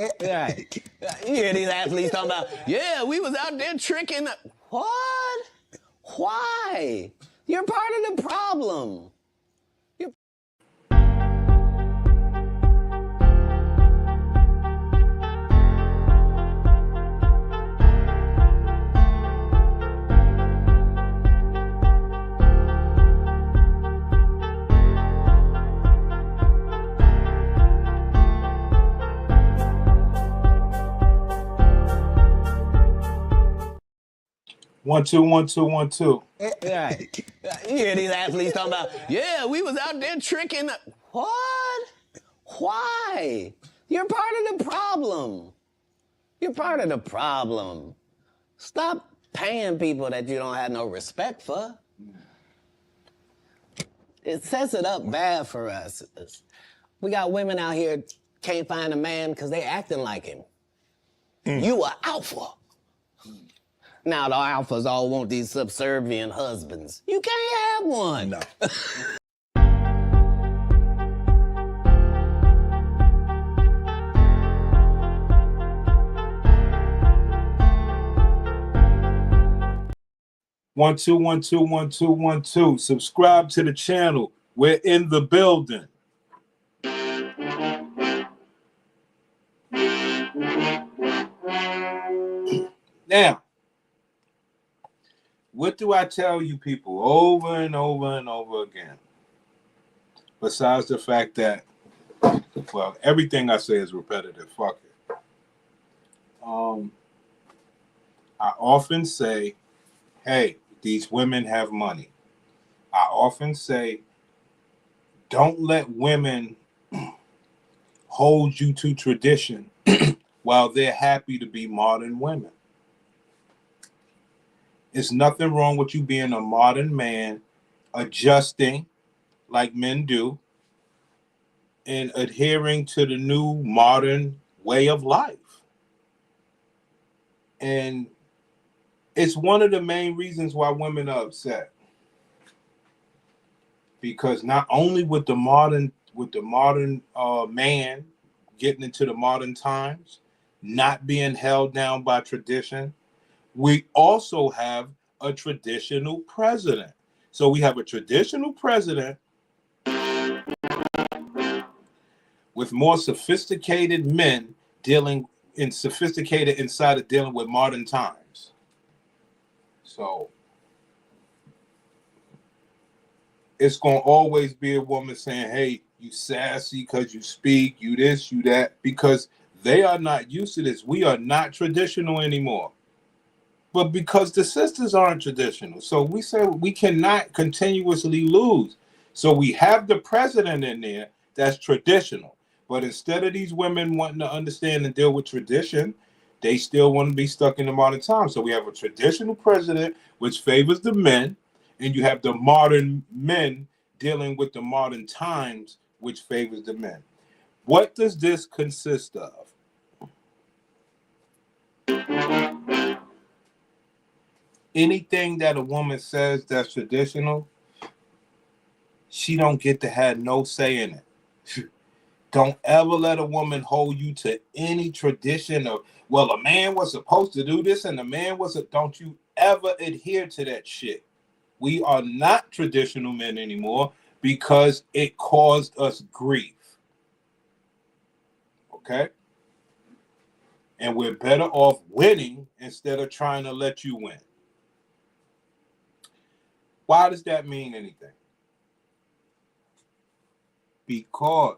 Right. You hear these athletes talking about, yeah, we was out there tricking. What? Why? You're part of the problem. You're... One, two, one, two, one, two. Right. You hear these athletes talking about, yeah, we was out there tricking. What? Why? You're part of the problem. You're part of the problem. Stop paying people that you don't have no respect for. It sets it up bad for us. We got women out here can't find a man because they acting like him. You are alpha. Now the alphas all want these subservient husbands. You can't have one. No. One, two, one, two, one, two, one, two. Subscribe to the channel. We're in the building. Now, what do I tell you people over and over and over again? Besides the fact that, well, everything I say is repetitive. Fuck it. I often say, hey, these women have money. I often say, don't let women hold you to tradition while they're happy to be modern women. It's nothing wrong with you being a modern man, adjusting like men do, and adhering to the new modern way of life. And it's one of the main reasons why women are upset. Because not only with the modern man getting into the modern times, not being held down by tradition, we also have a traditional president. So we have a traditional president with more sophisticated men sophisticated inside of dealing with modern times. So it's going to always be a woman saying, hey, you sassy because you speak, you this, you that, because they are not used to this. We are not traditional anymore. But because the sisters aren't traditional. So we say we cannot continuously lose. So we have the president in there that's traditional. But instead of these women wanting to understand and deal with tradition, they still want to be stuck in the modern times. So we have a traditional president, which favors the men, and you have the modern men dealing with the modern times, which favors the men. What does this consist of? Anything that a woman says that's traditional, she don't get to have no say in it. Don't ever let a woman hold you to any tradition of, well, a man was supposed to do this and a man wasn't. Don't you ever adhere to that shit. We are not traditional men anymore because it caused us grief. Okay? And we're better off winning instead of trying to let you win. Why does that mean anything? Because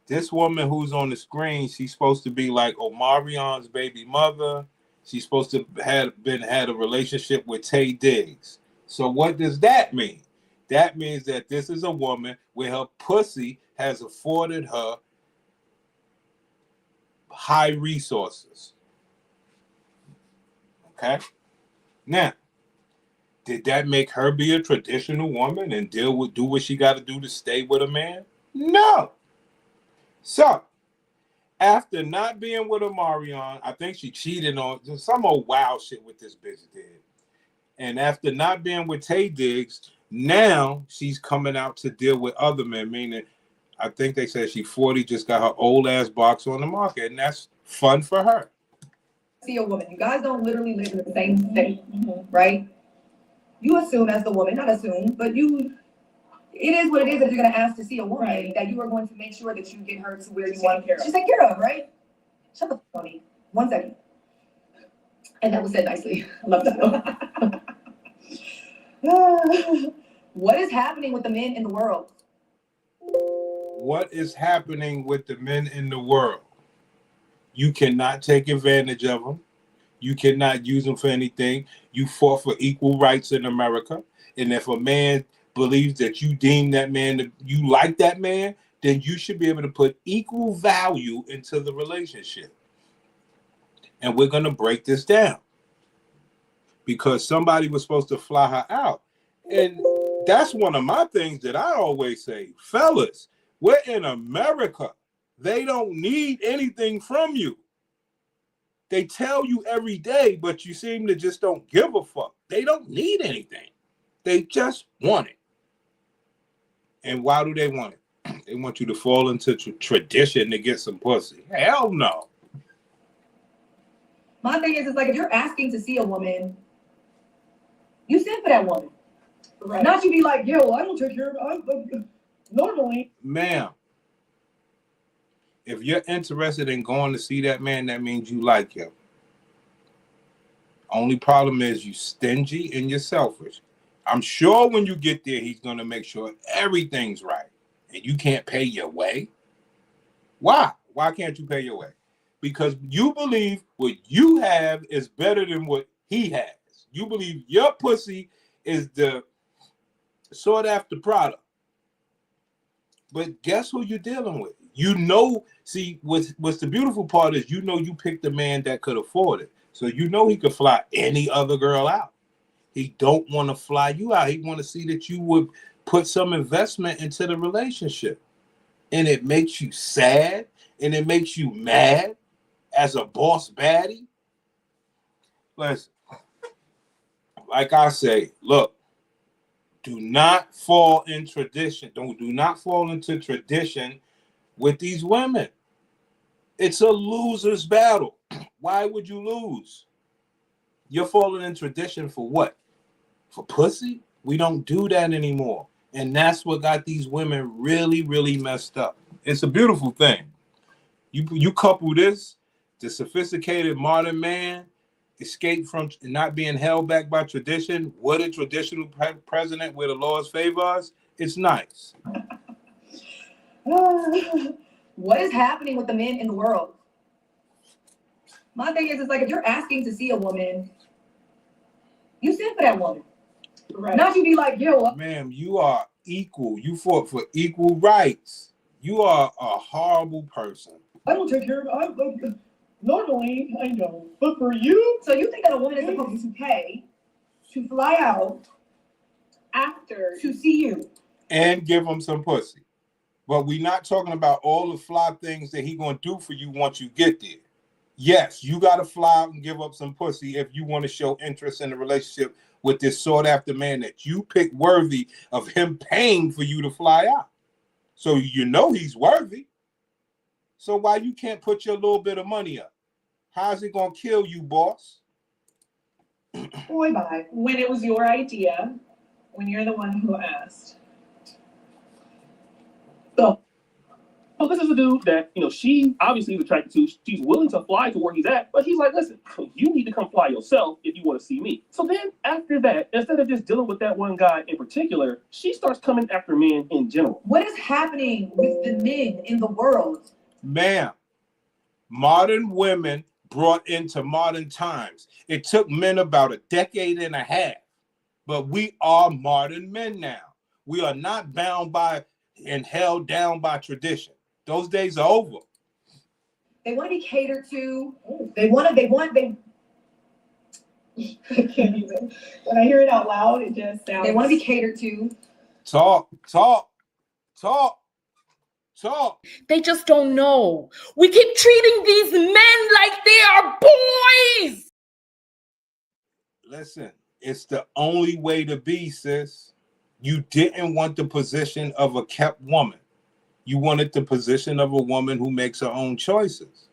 this woman who's on the screen, she's supposed to be like Omarion's baby mother. She's supposed to have had a relationship with Tay Diggs. So what does that mean? That means that this is a woman where her pussy has afforded her high resources. Okay? Now, did that make her be a traditional woman and do what she got to do to stay with a man? No. So, after not being with Omarion, I think she cheated on some old wild shit with this bitch did. And after not being with Tay Diggs, now she's coming out to deal with other men, meaning I think they said she's 40, just got her old ass box on the market, and that's fun for her. See a woman. You guys don't literally live in the same state, right? You assume as the woman, not assume, but it is what it is that you're going to ask to see a woman, right, that you are going to make sure that you get her to where you want her. She's taken care of, right? Shut the fuck up, me. 1 second. And that was said nicely. I love that. What is happening with the men in the world? What is happening with the men in the world? You cannot take advantage of them. You cannot use them for anything. You fought for equal rights in America. And if a man believes that you deem that man, you like that man, then you should be able to put equal value into the relationship. And we're going to break this down because somebody was supposed to fly her out. And that's one of my things that I always say, fellas, we're in America. They don't need anything from you. They tell you every day, but you seem to just don't give a fuck. They don't need anything. They just want it. And why do they want it? They want you to fall into tradition to get some pussy. Hell no. My thing is, it's like if you're asking to see a woman, you send for that woman. Right. Not you be like, yo, I don't take care of it. Normally. Ma'am, if you're interested in going to see that man, that means you like him. Only problem is you stingy and you're selfish. I'm sure when you get there, he's going to make sure everything's right. And you can't pay your way. Why? Why can't you pay your way? Because you believe what you have is better than what he has. You believe your pussy is the sought after product. But guess who you're dealing with? You know, see, what's the beautiful part is, you know, you picked a man that could afford it. So you know he could fly any other girl out. He don't want to fly you out. He want to see that you would put some investment into the relationship. And it makes you sad and it makes you mad as a boss baddie. Listen, like I say, look, do not fall in tradition. Do not fall into tradition with these women. It's a loser's battle. Why would you lose? You're falling in tradition for what? For pussy? We don't do that anymore. And that's what got these women really, really messed up. It's a beautiful thing. You couple this, the sophisticated modern man, escape from not being held back by tradition, with a traditional president where the laws favor us, it's nice. What is happening with the men in the world? My thing is, it's like if you're asking to see a woman, you send for that woman. Right. Not you be like, yo. Ma'am, you are equal. You fought for equal rights. You are a horrible person. I don't take care of it. Normally, I know. But for you? So you think that a woman is supposed to pay to fly out after to see you? And give him some pussy. But we're not talking about all the fly things that he going to do for you once you get there. Yes, you got to fly out and give up some pussy if you want to show interest in the relationship with this sought after man that you pick worthy of him paying for you to fly out. So you know he's worthy. So why you can't put your little bit of money up? How's it going to kill you, boss? Boy, bye. When it was your idea, when you're the one who asked. So, this is a dude that, she obviously is attracted to. She's willing to fly to where he's at, but he's like, listen, you need to come fly yourself if you want to see me. So then after that, instead of just dealing with that one guy in particular, she starts coming after men in general. What is happening with the men in the world? Ma'am, modern women brought into modern times. It took men about a decade and a half, but we are modern men now. We are not bound by and held down by tradition. Those days are over. They want to be catered to. I can't even. When I hear it out loud, it just sounds. They want to be catered to. Talk. They just don't know. We keep treating these men like they are boys. Listen, it's the only way to be, sis. You didn't want the position of a kept woman. You wanted the position of a woman who makes her own choices.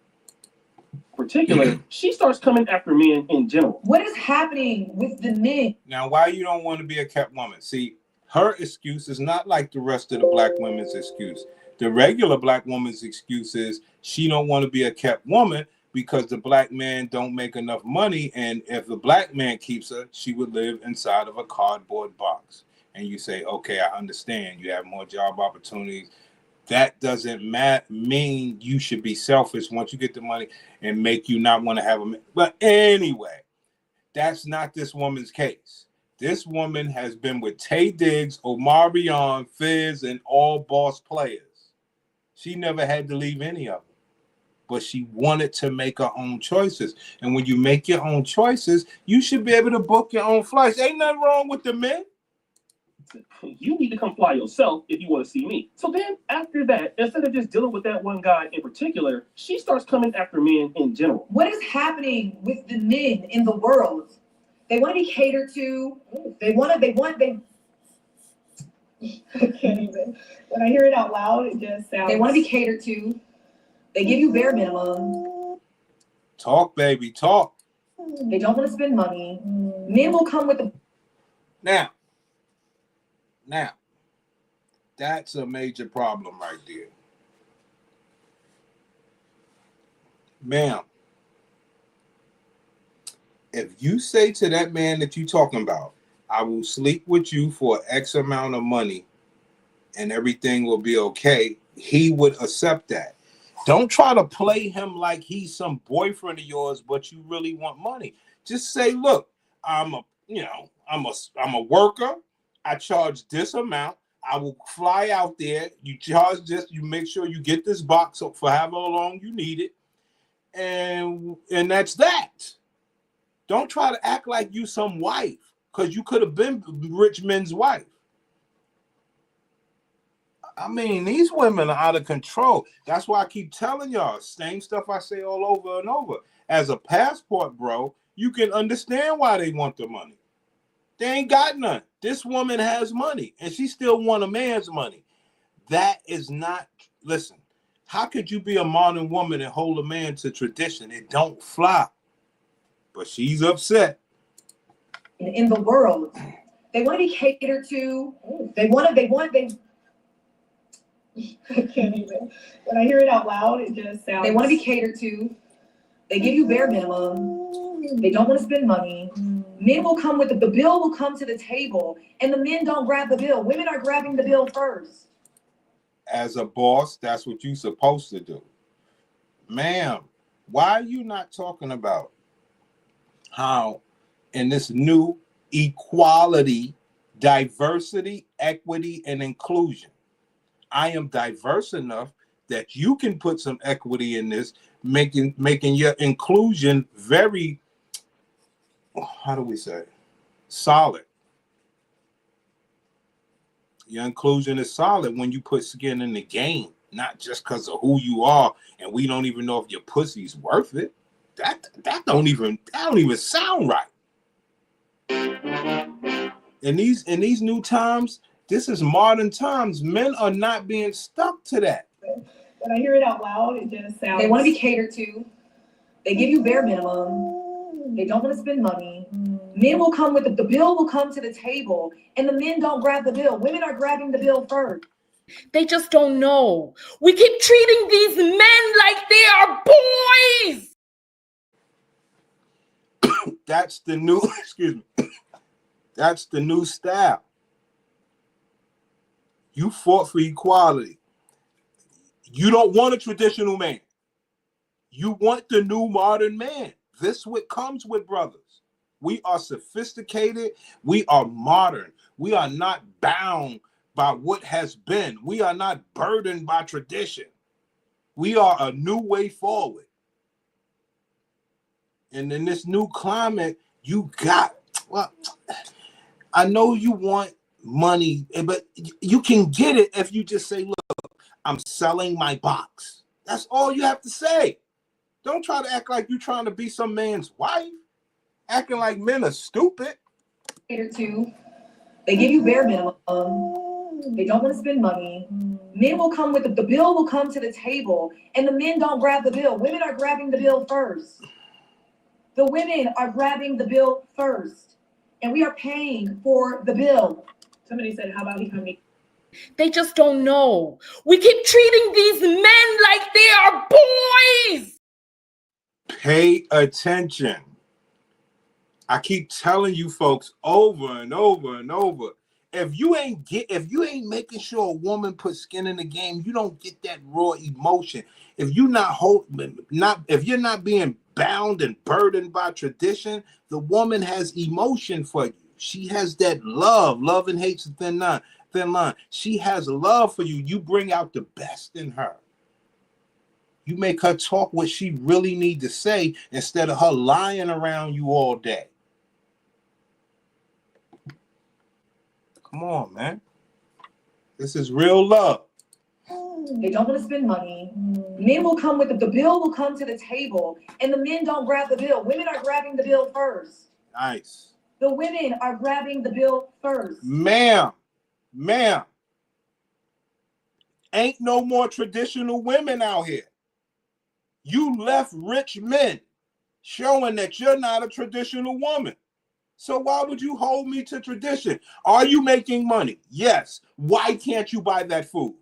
Particular, she starts coming after men in general. What is happening with the men? Now, why you don't want to be a kept woman? See, her excuse is not like the rest of the black women's excuse. The regular black woman's excuse is she don't want to be a kept woman because the black man don't make enough money, and if the black man keeps her, she would live inside of a cardboard box. And you say, okay, I understand. You have more job opportunities. That doesn't mean you should be selfish once you get the money and make you not want to have a. But anyway, that's not this woman's case. This woman has been with Tay Diggs, Omarion, Fizz, and all boss players. She never had to leave any of them, but she wanted to make her own choices. And when you make your own choices, you should be able to book your own flights. Ain't nothing wrong with the men. You need to come fly yourself if you want to see me. So then after that, instead of just dealing with that one guy in particular, she starts coming after men in general. What is happening with the men in the world? They want to be catered to. They I can't even. When I hear it out loud, it just sounds. They want to be catered to. They give you bare minimum. Talk, baby, talk. They don't want to spend money. Men will come with the. Now, that's a major problem right there. Ma'am, if you say to that man that you're talking about, I will sleep with you for X amount of money and everything will be okay, he would accept that. Don't try to play him like he's some boyfriend of yours, but you really want money. Just say, look, I'm a worker. I charge this amount. I will fly out there. You charge this. You make sure you get this box up for however long you need it. And that's that. Don't try to act like you some wife, because you could have been rich men's wife. I mean, these women are out of control. That's why I keep telling y'all, same stuff I say all over and over. As a passport bro, you can understand why they want the money. They ain't got none. This woman has money, and she still want a man's money. That is not, listen, how could you be a modern woman and hold a man to tradition? It don't fly. But she's upset. In the world, they want to be catered to. They I can't even. When I hear it out loud, it just sounds. They want to be catered to. They give you bare minimum. They don't want to spend money. Men will come with the bill will come to the table, and the men don't grab the bill. Women are grabbing the bill first. As a boss, that's what you're supposed to do. Ma'am, why are you not talking about how in this new equality, diversity, equity, and inclusion, I am diverse enough that you can put some equity in this, making your inclusion very, how do we say, solid. Your inclusion is solid when you put skin in the game, not just because of who you are, and we don't even know if your pussy's worth it. That don't even sound right. In these new times, this is modern times. Men are not being stuck to that. When I hear it out loud, it just sounds. They want to be catered to. They give you bare minimum. They don't want to spend money. Men will come with the bill will come to the table, and the men don't grab the bill. Women are grabbing the bill first. They just don't know. We keep treating these men like they are boys. That's the new, excuse me. That's the new style. You fought for equality. You don't want a traditional man. You want the new modern man. This what comes with brothers. We are sophisticated. We are modern. We are not bound by what has been. We are not burdened by tradition. We are a new way forward. And in this new climate, you got, well, I know you want money, but you can get it if you just say, look, I'm selling my box. That's all you have to say. Don't try to act like you're trying to be some man's wife. Acting like men are stupid. Catered to. They give you bare minimum. They don't want to spend money. Men will come with the bill will come to the table, and the men don't grab the bill. Women are grabbing the bill first. The women are grabbing the bill first, and we are paying for the bill. Somebody said, how about he come to They just don't know. We keep treating these men like they are boys. Pay attention. I keep telling you folks over and over and over. If you ain't making sure a woman puts skin in the game, you don't get that raw emotion. If you're not being bound and burdened by tradition, the woman has emotion for you. She has that love. Love and hate's a thin line. She has love for you. You bring out the best in her. You make her talk what she really need to say instead of her lying around you all day. Come on, man. This is real love. They don't want to spend money. Men will come with the bill will come to the table, and the men don't grab the bill. Women are grabbing the bill first. Nice. The women are grabbing the bill first. Ma'am, ain't no more traditional women out here. You left rich men showing that you're not a traditional woman. So why would you hold me to tradition? Are you making money? Yes. Why can't you buy that food?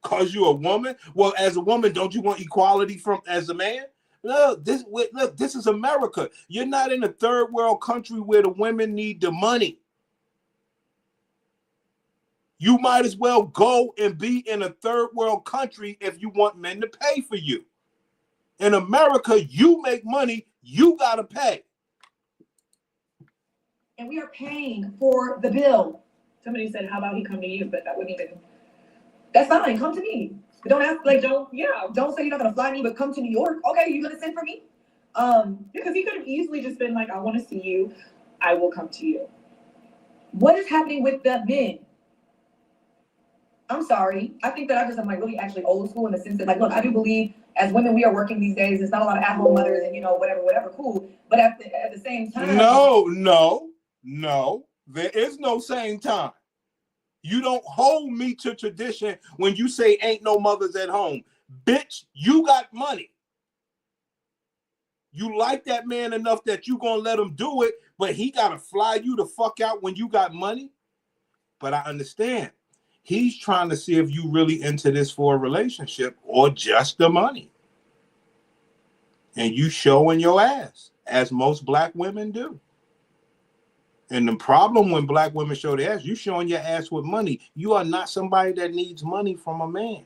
Because you're a woman? Well, as a woman, don't you want equality as a man? Look, this is America. You're not in a third world country where the women need the money. You might as well go and be in a third world country if you want men to pay for you. In America, you make money, you gotta pay. And we are paying for the bill. Somebody said, how about he come to you? But that wouldn't even. That's fine. Come to me. But don't ask, don't say you're not gonna fly me, but come to New York. Okay, you gonna send for me? Because he could have easily just been like, I want to see you. I will come to you. What is happening with the men? I'm sorry. I think that I just am like really actually old school in the sense that like, look, I do believe as women we are working these days. There's not a lot of at-home mothers and whatever, cool. But at the same time, No, there is no same time. You don't hold me to tradition when you say ain't no mothers at home. Bitch, you got money. You like that man enough that you gonna let him do it, but he gotta fly you the fuck out when you got money. But I understand. He's trying to see if you really into this for a relationship or just the money. And you showing your ass, as most black women do. And the problem when black women show their ass, you showing your ass with money. You are not somebody that needs money from a man.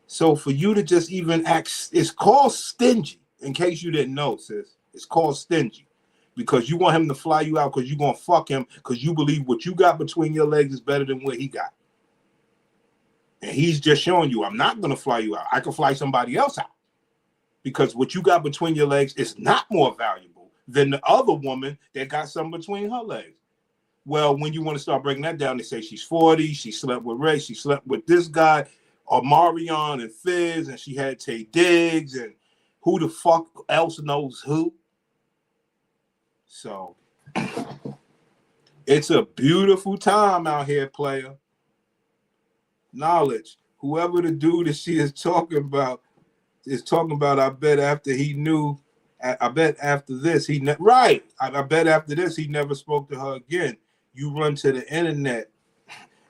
So for you to just even act, it's called stingy. In case you didn't know, sis, it's called stingy. Because you want him to fly you out because you're going to fuck him because you believe what you got between your legs is better than what he got. And he's just showing you, I'm not going to fly you out. I can fly somebody else out. Because what you got between your legs is not more valuable than the other woman that got something between her legs. Well, when you want to start breaking that down, they say she's 40, she slept with Ray, she slept with this guy, Omarion and Fizz, and she had Tay Diggs, and who the fuck else knows who? So, it's a beautiful time out here, player. Knowledge. Whoever the dude that she is talking about, I bet after he knew, I bet after this, right. I bet after this, he never spoke to her again. You run to the internet,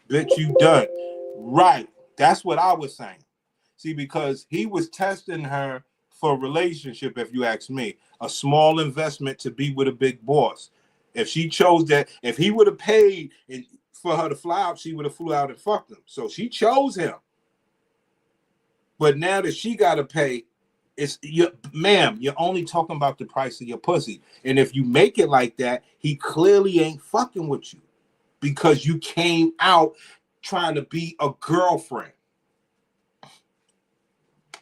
bitch, you done. Right. That's what I was saying. See, because he was testing her for a relationship, if you ask me, a small investment to be with a big boss. If she chose that, if he would have paid for her to fly out, she would have flew out and fucked him. So she chose him. But now that she got to pay, ma'am, you're only talking about the price of your pussy. And if you make it like that, he clearly ain't fucking with you because you came out trying to be a girlfriend.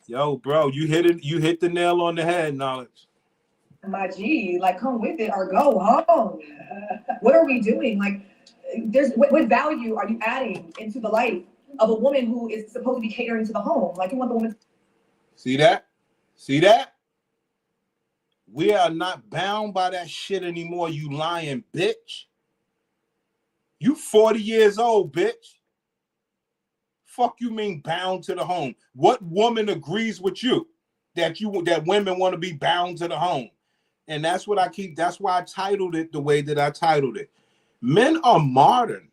Yo, bro, you hit the nail on the head, Knowledge. My G, like come with it or go home. What are we doing? Like, what value are you adding into the life of a woman who is supposed to be catering to the home? Like you want the woman. See that? We are not bound by that shit anymore, you lying bitch. You 40 years old, bitch. Fuck you mean bound to the home? What woman agrees with you that women want to be bound to the home? And that's why I titled it the way that I titled it. Men are modern.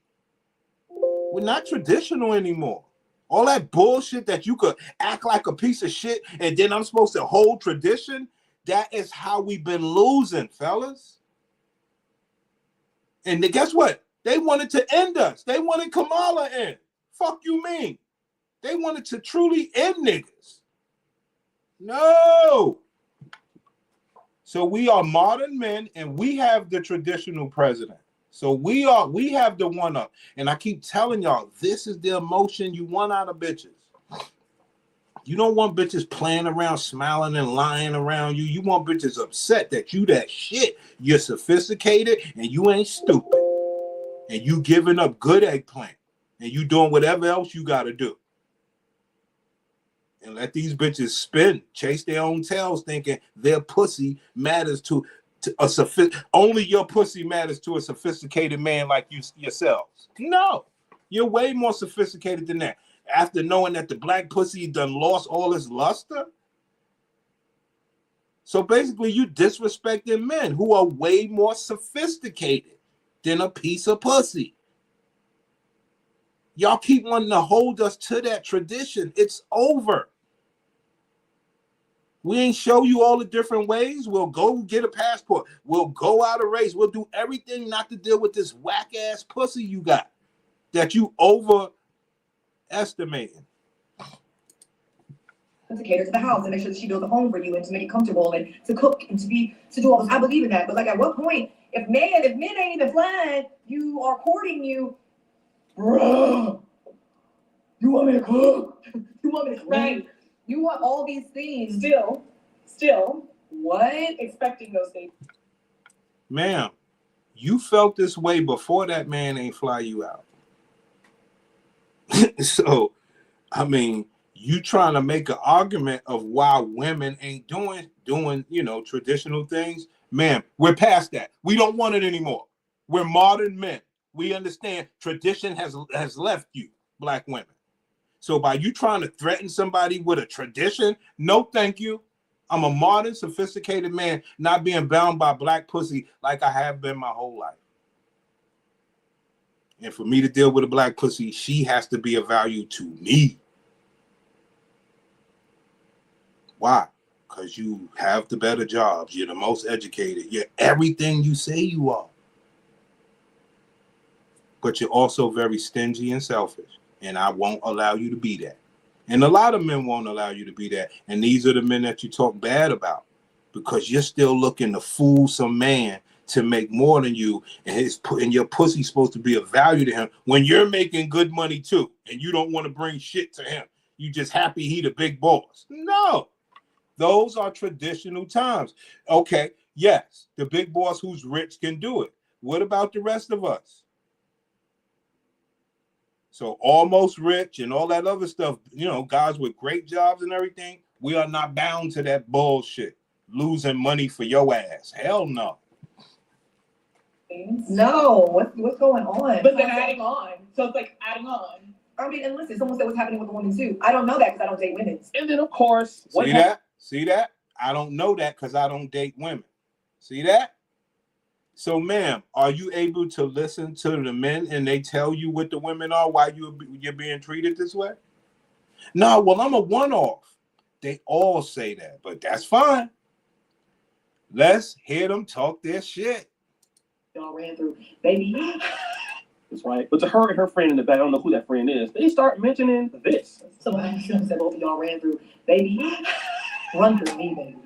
We're not traditional anymore. All that bullshit that you could act like a piece of shit and then I'm supposed to hold tradition, that is how we've been losing, fellas. And guess what? They wanted to end us. They wanted Kamala in. Fuck you mean? They wanted to truly end niggas. No. So we are modern men and we have the traditional president. So we have the one up. And I keep telling y'all, this is the emotion you want out of bitches. You don't want bitches playing around, smiling and lying around you. You want bitches upset that you that shit. You're sophisticated and you ain't stupid. And you giving up good eggplant. And you doing whatever else you got to do. And let these bitches spin, chase their own tails, thinking their pussy matters to only your pussy matters to a sophisticated man like yourselves. No, you're way more sophisticated than that. After knowing that the black pussy done lost all its luster. So basically, you disrespecting men who are way more sophisticated than a piece of pussy. Y'all keep wanting to hold us to that tradition. It's over. We ain't show you all the different ways. We'll go get a passport. We'll go out a race. We'll do everything not to deal with this whack ass pussy you got that you overestimating. To cater to the house and make sure that she builds a home for you and to make it comfortable and to cook and to do all this. I believe in that. But like, at what point, if men ain't even flying, you are courting you. Bruh, you want me to cook? You want me to clean? You want all these things. Still, what? expecting those things. Ma'am, you felt this way before that man ain't fly you out. So, I mean, you trying to make an argument of why women ain't doing, traditional things. Ma'am, we're past that. We don't want it anymore. We're modern men. We understand tradition has left you, black women. So by you trying to threaten somebody with a tradition, no thank you. I'm a modern, sophisticated man, not being bound by black pussy like I have been my whole life. And for me to deal with a black pussy, she has to be of value to me. Why? Because you have the better jobs. You're the most educated. You're everything you say you are. But you're also very stingy and selfish. And I won't allow you to be that. And a lot of men won't allow you to be that. And these are the men that you talk bad about because you're still looking to fool some man to make more than you. And your pussy's supposed to be of value to him when you're making good money too. And you don't want to bring shit to him. You just happy he the big boss. No, those are traditional times. Okay, yes, the big boss who's rich can do it. What about the rest of us? So almost rich and all that other stuff, guys with great jobs and everything, we are not bound to that bullshit. Losing money for your ass. Hell no. No, what's going on? But then adding on. So it's like adding on. I mean, and listen, someone said what's happening with the woman too. I don't know that because I don't date women. And then, of course, See that? I don't know that because I don't date women. See that? So, ma'am, are you able to listen to the men and they tell you what the women are, why you're being treated this way? No, well, I'm a one-off. They all say that, but that's fine. Let's hear them talk their shit. Y'all ran through, baby. That's right. But to her and her friend in the back, I don't know who that friend is, they start mentioning this. Somebody said both of y'all ran through, baby. Run through me, baby.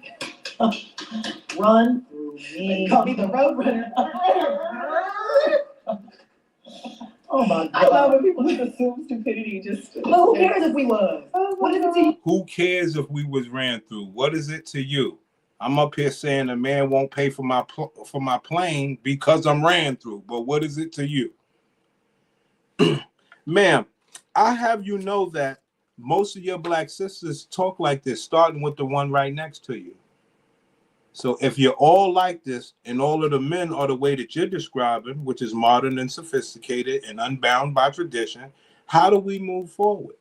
Run through me. Call me the road runner. Oh my God. I love when people just assume stupidity. Well, who cares if we was? What is it to you? Who cares if we was ran through? What is it to you? I'm up here saying a man won't pay for my plane because I'm ran through. But what is it to you? Ma'am, I have you know that most of your black sisters talk like this, starting with the one right next to you. So if you're all like this and all of the men are the way that you're describing, which is modern and sophisticated and unbound by tradition, how do we move forward?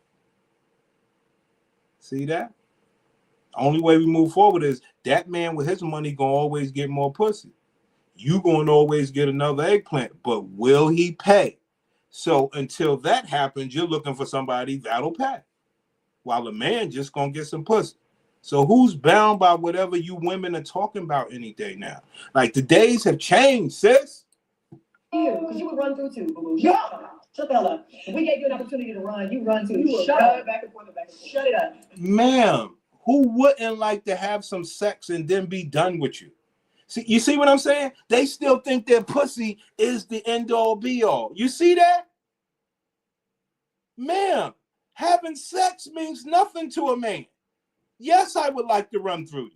See that? Only way we move forward is that man with his money gonna always get more pussy. You gonna always get another eggplant, but will he pay? So until that happens, you're looking for somebody that'll pay, while a man just gonna get some pussy. So who's bound by whatever you women are talking about any day now? Like the days have changed, sis. You, because you would run through too, boo-boo. Shut the hell up. If we gave you an opportunity to run, you run too. You shut up. Back and forth and back and forth. Shut it up. Ma'am, who wouldn't like to have some sex and then be done with you? See, you see what I'm saying? They still think their pussy is the end all be all. You see that? Ma'am, having sex means nothing to a man. Yes, I would like to run through you.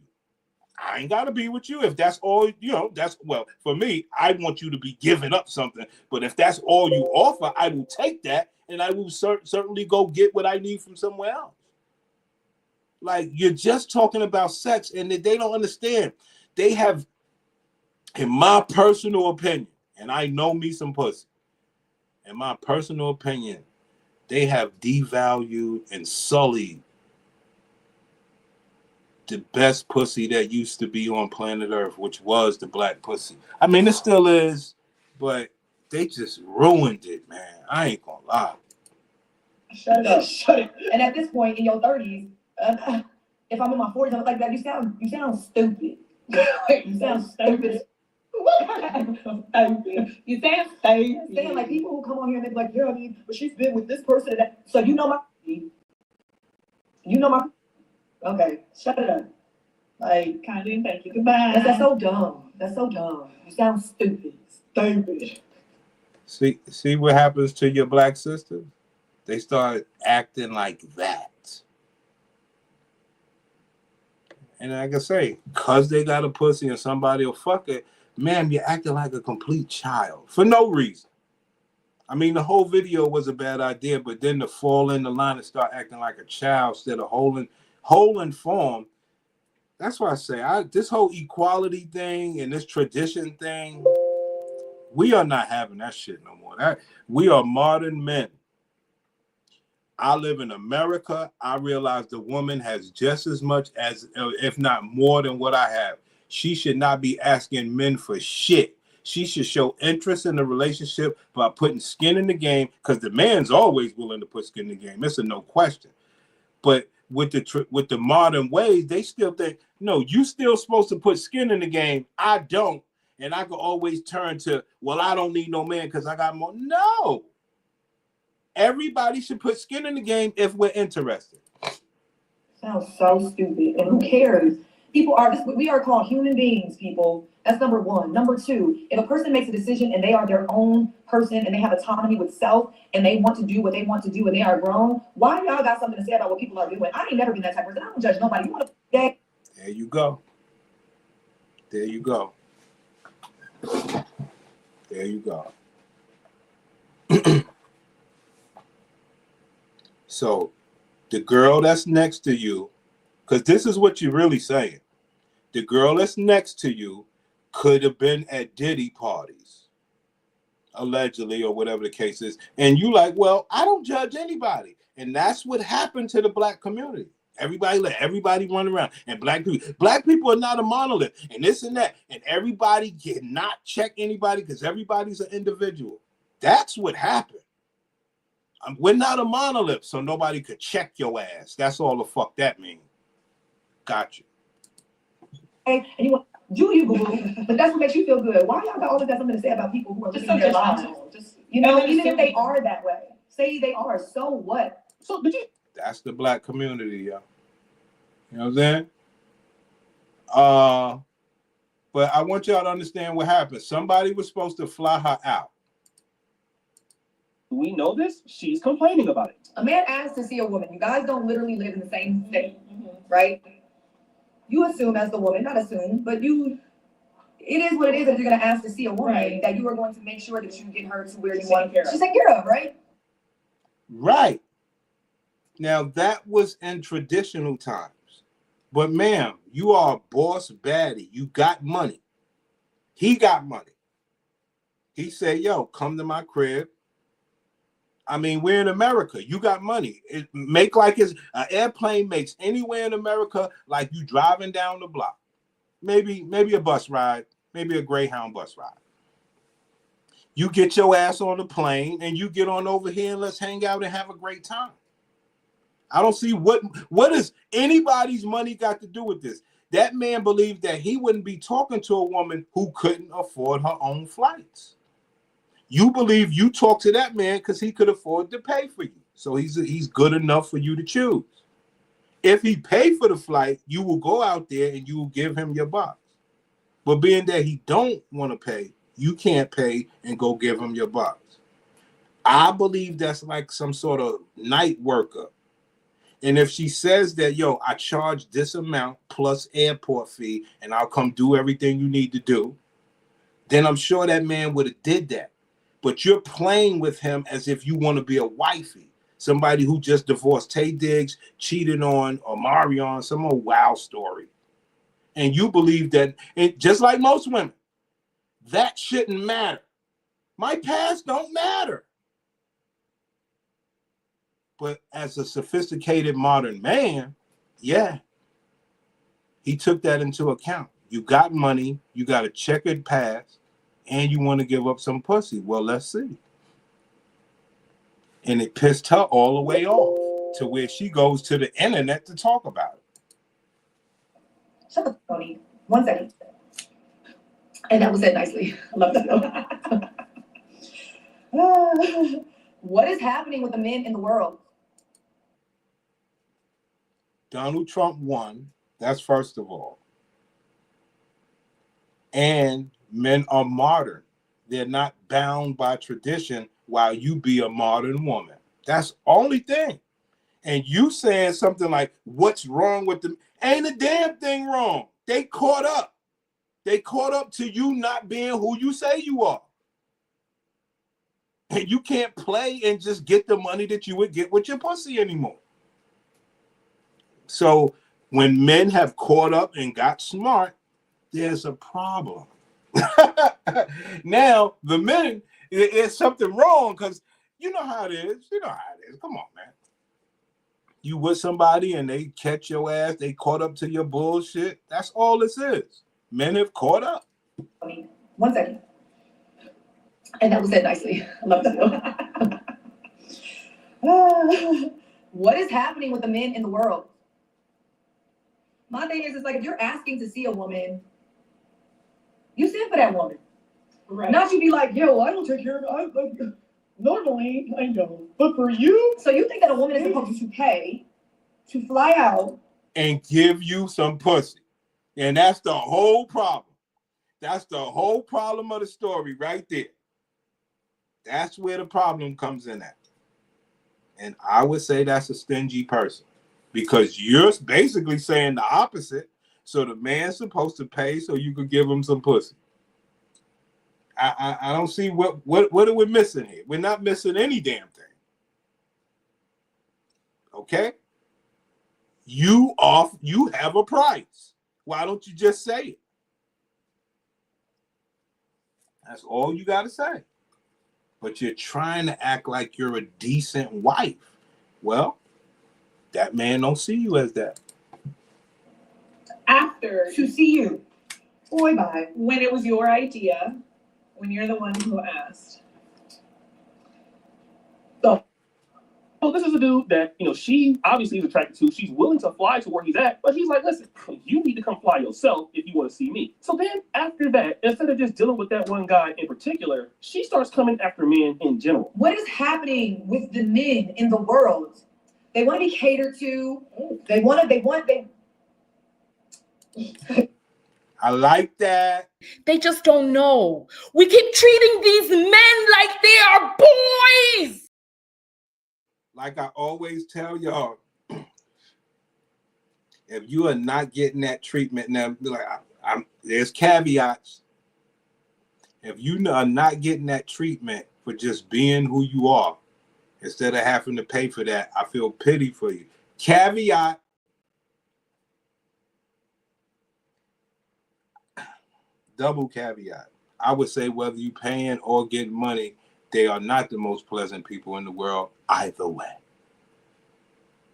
I ain't got to be with you if that's all, that's, well, for me, I want you to be giving up something. But if that's all you offer, I will take that and I will certainly go get what I need from somewhere else. Like, you're just talking about sex and they don't understand. They have, in my personal opinion, and I know me some pussy, in my personal opinion, they have devalued and sullied the best pussy that used to be on planet Earth, which was the black pussy. I mean, it still is, but they just ruined it, man. I ain't gonna lie. Shut up. Shut it. And at this point in your 30s, if I'm in my 40s, I'm like that. You sound stupid. You sound stupid. You sound stupid. Like people who come on here and they're like, yeah, I mean, but she's been with this person and that. So you know my. Okay, shut it up. Like, kind of, thank you, goodbye. That's so dumb. That's so dumb. You sound stupid. Stupid. See what happens to your black sisters? They start acting like that. And like I say, because they got a pussy and somebody will fuck it, man, you're acting like a complete child for no reason. I mean, the whole video was a bad idea, but then to fall in the line and start acting like a child instead of holding form. That's why I say this whole equality thing and this tradition thing, we are not having that shit no more. We are modern men. I live in America. I realize the woman has just as much as, if not more than what I have. She should not be asking men for shit. She should show interest in the relationship by putting skin in the game, because the man's always willing to put skin in the game. It's a no question. But with the modern ways, they still think, no, you still supposed to put skin in the game. I don't. And I can always turn to, well, I don't need no man because I got more. No. Everybody should put skin in the game if we're interested. Sounds so stupid. And who cares? We are called human beings, people. That's number one. Number two, if a person makes a decision and they are their own person and they have autonomy with self and they want to do what they want to do and they are grown, why y'all got something to say about what people are doing? I ain't never been that type of person. I don't judge nobody. You want to There you go. There you go. There you go. So the girl that's next to you, because this is what you're really saying. The girl that's next to you could have been at Diddy parties, allegedly, or whatever the case is. And you like, well, I don't judge anybody. And that's what happened to the black community. Everybody let everybody run around. And black people are not a monolith. And this and that. And everybody cannot check anybody because everybody's an individual. That's what happened. We're not a monolith, so nobody could check your ass. That's all the fuck that means. Gotcha. and you want do you boo, but that's what makes you feel good. Why y'all got always got something to say about people who are just living their lives? Just even if they are that way, say they are. So what? So that's the black community, yo. You know what I'm saying? But I want y'all to understand what happened. Somebody was supposed to fly her out. We know this. She's complaining about it. A man asks to see a woman. You guys don't literally live in the same state, right? You assume as the woman, not assume, but it is what it is that you're going to ask to see a woman, right, that you are going to make sure that you get her to where you want her. She's taken care of, right? Right. Now, that was in traditional times. But, ma'am, you are a boss baddie. You got money. He got money. He said, yo, come to my crib. I mean, we're in America. You got money. It make like it's an airplane makes anywhere in America like you driving down the block. Maybe a bus ride, maybe a Greyhound bus ride. You get your ass on the plane and you get on over here and let's hang out and have a great time. I don't see what is anybody's money got to do with this. That man believed that he wouldn't be talking to a woman who couldn't afford her own flights. You believe you talk to that man because he could afford to pay for you. So he's good enough for you to choose. If he paid for the flight, you will go out there and you will give him your box. But being that he don't want to pay, you can't pay and go give him your box. I believe that's like some sort of night worker. And if she says that, yo, I charge this amount plus airport fee and I'll come do everything you need to do, then I'm sure that man would have did that. But you're playing with him as if you want to be a wifey, somebody who just divorced Tay Diggs, cheated on Omarion, some old wow story. And you believe that, and just like most women, that shouldn't matter. My past don't matter. But as a sophisticated modern man, yeah, he took that into account. You got money, you got a checkered past, and you want to give up some pussy. Well, let's see. And it pissed her all the way off to where she goes to the internet to talk about it. Shut the phone. 1 second. And that was said nicely. I love that. What is happening with the men in the world? Donald Trump won. That's first of all. And men are modern. They're not bound by tradition while you be a modern woman. That's the only thing. And you saying something like, what's wrong with them? Ain't a damn thing wrong. They caught up. They caught up to you not being who you say you are. And you can't play and just get the money that you would get with your pussy anymore. So when men have caught up and got smart, there's a problem. Now, the men, it's something wrong because you know how it is. You know how it is. Come on, man. You with somebody and they catch your ass, they caught up to your bullshit. That's all this is. Men have caught up. 1 second. And that was said nicely. I love that. What is happening with the men in the world? My thing is, it's like if you're asking to see a woman, you send for that woman. Right. Not you be like, yo, I don't take care of it. Normally, I don't. But for you? So you think that a woman is supposed to pay to fly out and give you some pussy. And that's the whole problem. That's the whole problem of the story right there. That's where the problem comes in at. And I would say that's a stingy person because you're basically saying the opposite. So the man's supposed to pay so you could give him some pussy. I don't see what are we missing here. We're not missing any damn thing. Okay? You have a price. Why don't you just say it? That's all you got to say. But you're trying to act like you're a decent wife. Well, that man don't see you as that. After to see you. Boy, bye. when it was your idea, when you're the one who asked. So this is a dude that, she obviously is attracted to. She's willing to fly to where he's at, but he's like, listen, you need to come fly yourself if you want to see me. So then after that, instead of just dealing with that one guy in particular, she starts coming after men in general. What is happening with the men in the world? They want to be catered to. I like that. They just don't know. We keep treating these men like they are boys. Like I always tell y'all, if you are not getting that treatment, now there's caveats. If you are not getting that treatment for just being who you are, instead of having to pay for that, I feel pity for you. Caveat. Double caveat. I would say whether you paying or getting money, they are not the most pleasant people in the world either way.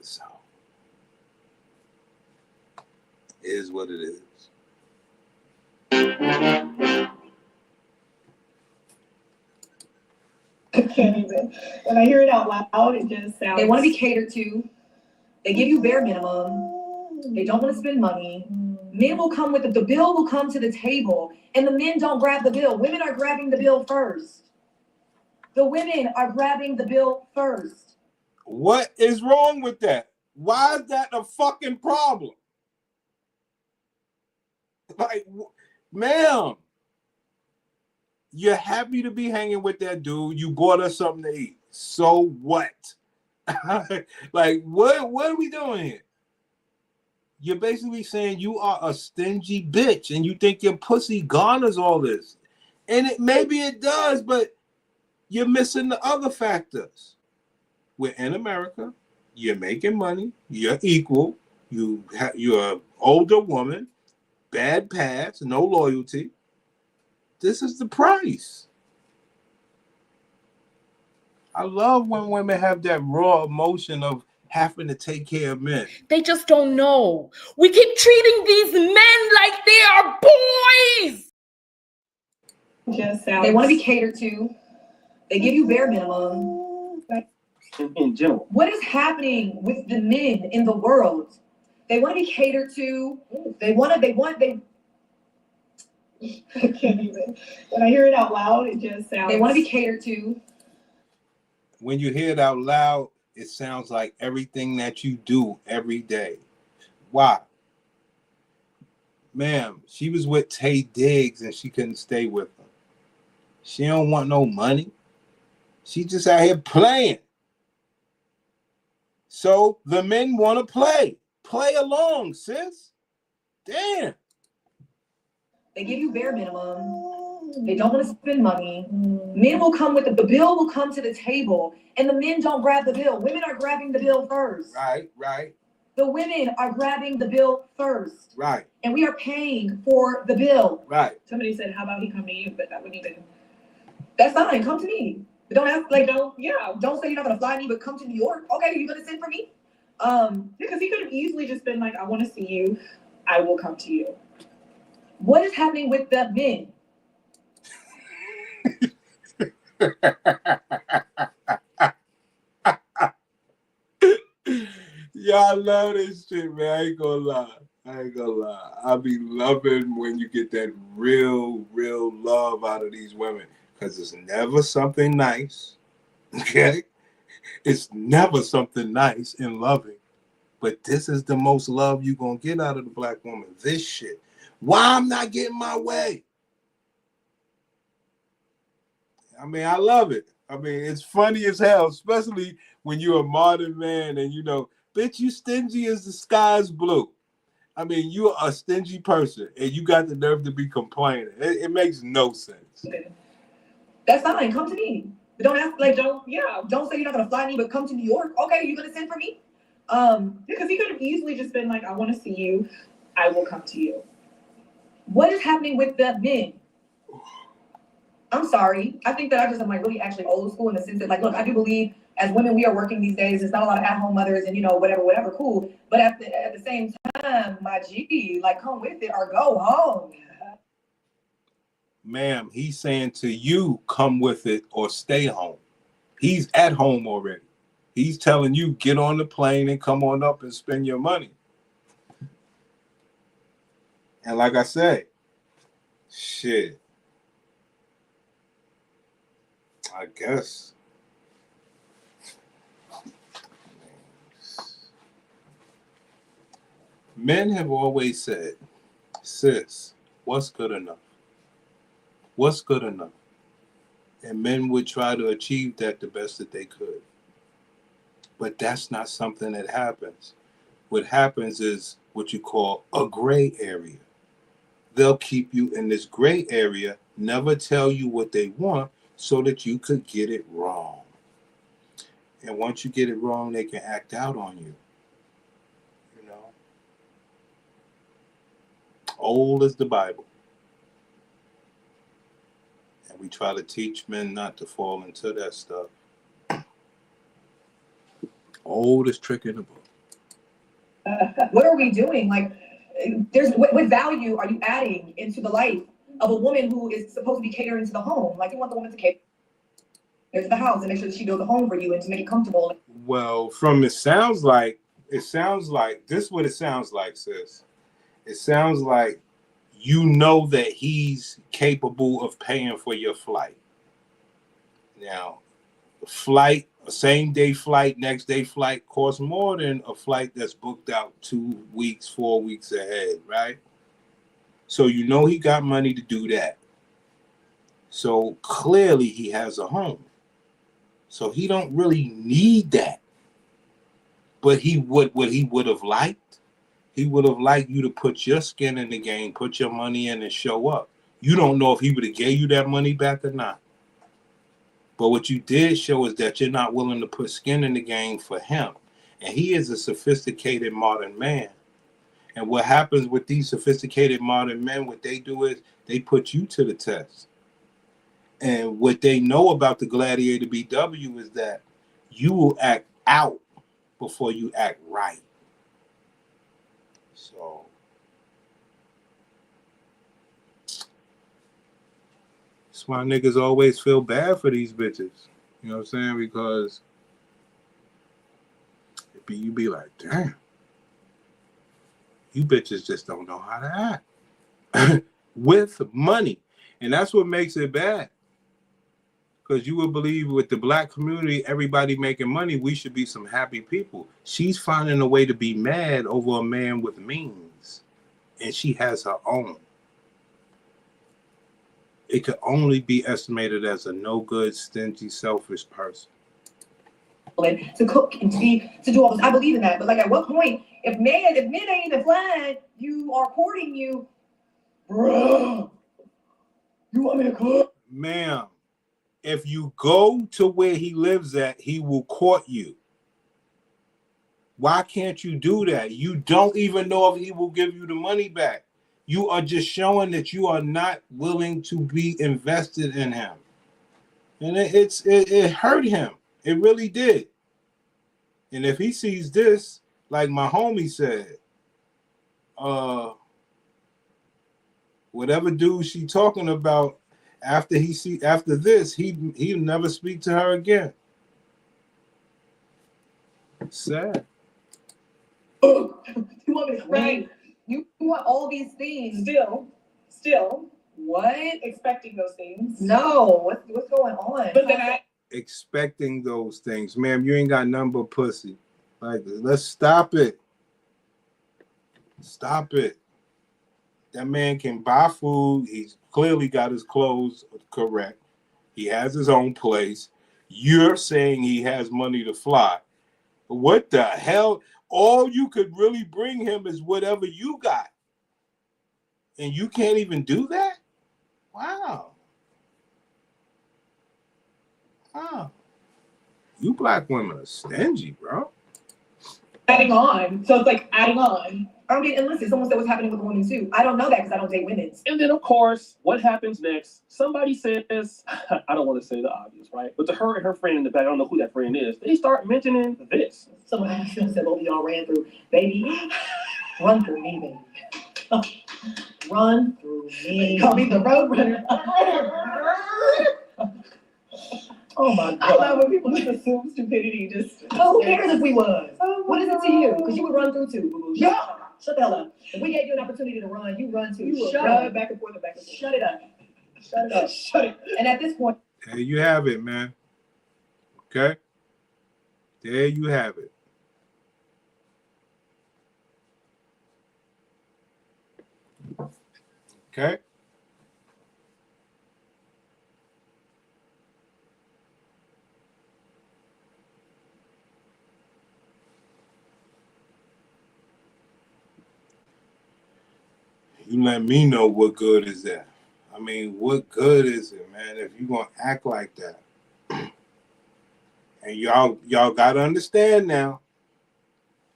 So, it is what it is. I can't even. When I hear it out loud, it just sounds. They want to be catered to. They give you bare minimum. They don't want to spend money. Men will come with the bill will come to the table, and the men don't grab the bill. Women are grabbing the bill first. The women are grabbing the bill first. What is wrong with that? Why is that a fucking problem? Like, ma'am, you're happy to be hanging with that dude. You bought us something to eat. So what? Like, what are we doing here? You're basically saying you are a stingy bitch and you think your pussy garners all this. And maybe it does, but you're missing the other factors. We're in America. You're making money. You're equal. You're an older woman. Bad past. No loyalty. This is the price. I love when women have that raw emotion of having to take care of men. They just don't know. We keep treating these men like they are boys. Just sounds. They want to be catered to. They give you bare minimum. In general. What is happening with the men in the world? They want to be catered to. They I can't even. When I hear it out loud, it just sounds. They want to be catered to. When you hear it out loud, it sounds like everything that you do every day. Why? Ma'am, she was with Tay Diggs and she couldn't stay with him. She don't want no money. She just out here playing. So the men want to play. Play along, sis. Damn. They give you bare minimum. They don't want to spend money. Men will come with the bill will come to the table, and the men don't grab the bill. Women are grabbing the bill first. Right. The women are grabbing the bill first. Right. And we are paying for the bill. Right. Somebody said, "How about he come to you?" But that wouldn't even. That's fine. Come to me. But don't ask like Don't don't say you're not gonna fly me, but come to New York. Okay, you're gonna send for me. because he could have easily just been like, "I want to see you. I will come to you." What is happening with the men? Y'all love this shit, man. I ain't gonna lie. I be loving when you get that real love out of these women. Because it's never something nice. Okay? It's never something nice and loving. But this is the most love you're gonna get out of the black woman. This shit. Why I'm not getting my way? I mean, I love it. I mean, it's funny as hell, especially when you're a modern man and you know, bitch, you stingy as the sky's blue. I mean, you're a stingy person and you got the nerve to be complaining. It makes no sense. That's fine. Come to me. But don't ask like don't say you're not gonna fly me, but come to New York. Okay, you're gonna send for me. Because he could have easily just been like, "I want to see you. I will come to you." What is happening with the men? I'm sorry. I think that I just am like really actually old school in the sense that like, look, I do believe as women we are working these days. There's not a lot of at-home mothers and whatever, cool. But at the same time, my G, like come with it or go home. Ma'am, he's saying to you, come with it or stay home. He's at home already. He's telling you, get on the plane and come on up and spend your money. And like I said, shit. I guess. Men have always said, sis, what's good enough? What's good enough? And men would try to achieve that the best that they could. But that's not something that happens. What happens is what you call a gray area. They'll keep you in this gray area, never tell you what they want so that you could get it wrong. And once you get it wrong, they can act out on you. You know? Old as the Bible. And we try to teach men not to fall into that stuff. Oldest trick in the book. What are we doing? Like, what value are you adding into the life of a woman who is supposed to be catering to the home? Like, you want the woman to cater to the house and make sure that she builds a home for you and to make it comfortable. Well, from it sounds like this is what it sounds like, sis. It sounds like you know that he's capable of paying for your flight. Now, flight, same day flight, next day flight costs more than a flight that's booked out 2 weeks, 4 weeks ahead, right? So you know he got money to do that. So clearly he has a home. So he don't really need that. But what he would have liked, he would have liked you to put your skin in the game, put your money in and show up. You don't know if he would have gave you that money back or not. But what you did show is that you're not willing to put skin in the game for him. And he is a sophisticated modern man. And what happens with these sophisticated modern men, what they do is they put you to the test. And what they know about the Gladiator BW is that you will act out before you act right. So that's why niggas always feel bad for these bitches. You know what I'm saying? Because you be like, damn, you bitches just don't know how to act with money. And that's what makes it bad. Because you would believe with the black community, everybody making money, we should be some happy people. She's finding a way to be mad over a man with means. And she has her own. It could only be estimated as a no good, stingy, selfish person. To cook and to do all this. I believe in that. But like, at what point, if men ain't even flying, you are courting you, bro, you want me to cook? Ma'am, if you go to where he lives at, he will court you. Why can't you do that? You don't even know if he will give you the money back. You are just showing that you are not willing to be invested in him. And it hurt him. It really did. And if he sees this, like my homie said, whatever dude she talking about, after this, he'll never speak to her again. Sad. You want me to right? You want all these things. Still, What? expecting those things. No. What's going on? But then Expecting those things. Ma'am, you ain't got nothing but pussy. Like, let's stop it. Stop it. That man can buy food. He's clearly got his clothes correct. He has his own place. You're saying he has money to fly. What the hell? All you could really bring him is whatever you got. And you can't even do that? Wow. Wow. You black women are stingy, bro. adding on. So it's like adding on. I mean, and listen, someone said what's happening with the women too. I don't know that because I don't date women. And then, of course, what happens next? Somebody says, I don't want to say the obvious, right? But to her and her friend in the back, I don't know who that friend is, they start mentioning this. Someone said, "Both of y'all ran through, baby. Run through me, baby. Run through me. Call me the road runner." Oh my God. I love when people just assume stupidity. Just Oh, who cares if we was? What is it to you? Because you would run through too, boo-boo. Shut the hell up. If we gave you an opportunity to run, you run too. you Shut run up. back and forth and back and forth. Shut it up. Shut it up. Shut it. And at this point, There you have it, man. Okay? There you have it. Okay? You let me know what good is that. I mean, what good is it, man, if you're going to act like that? And y'all got to understand now,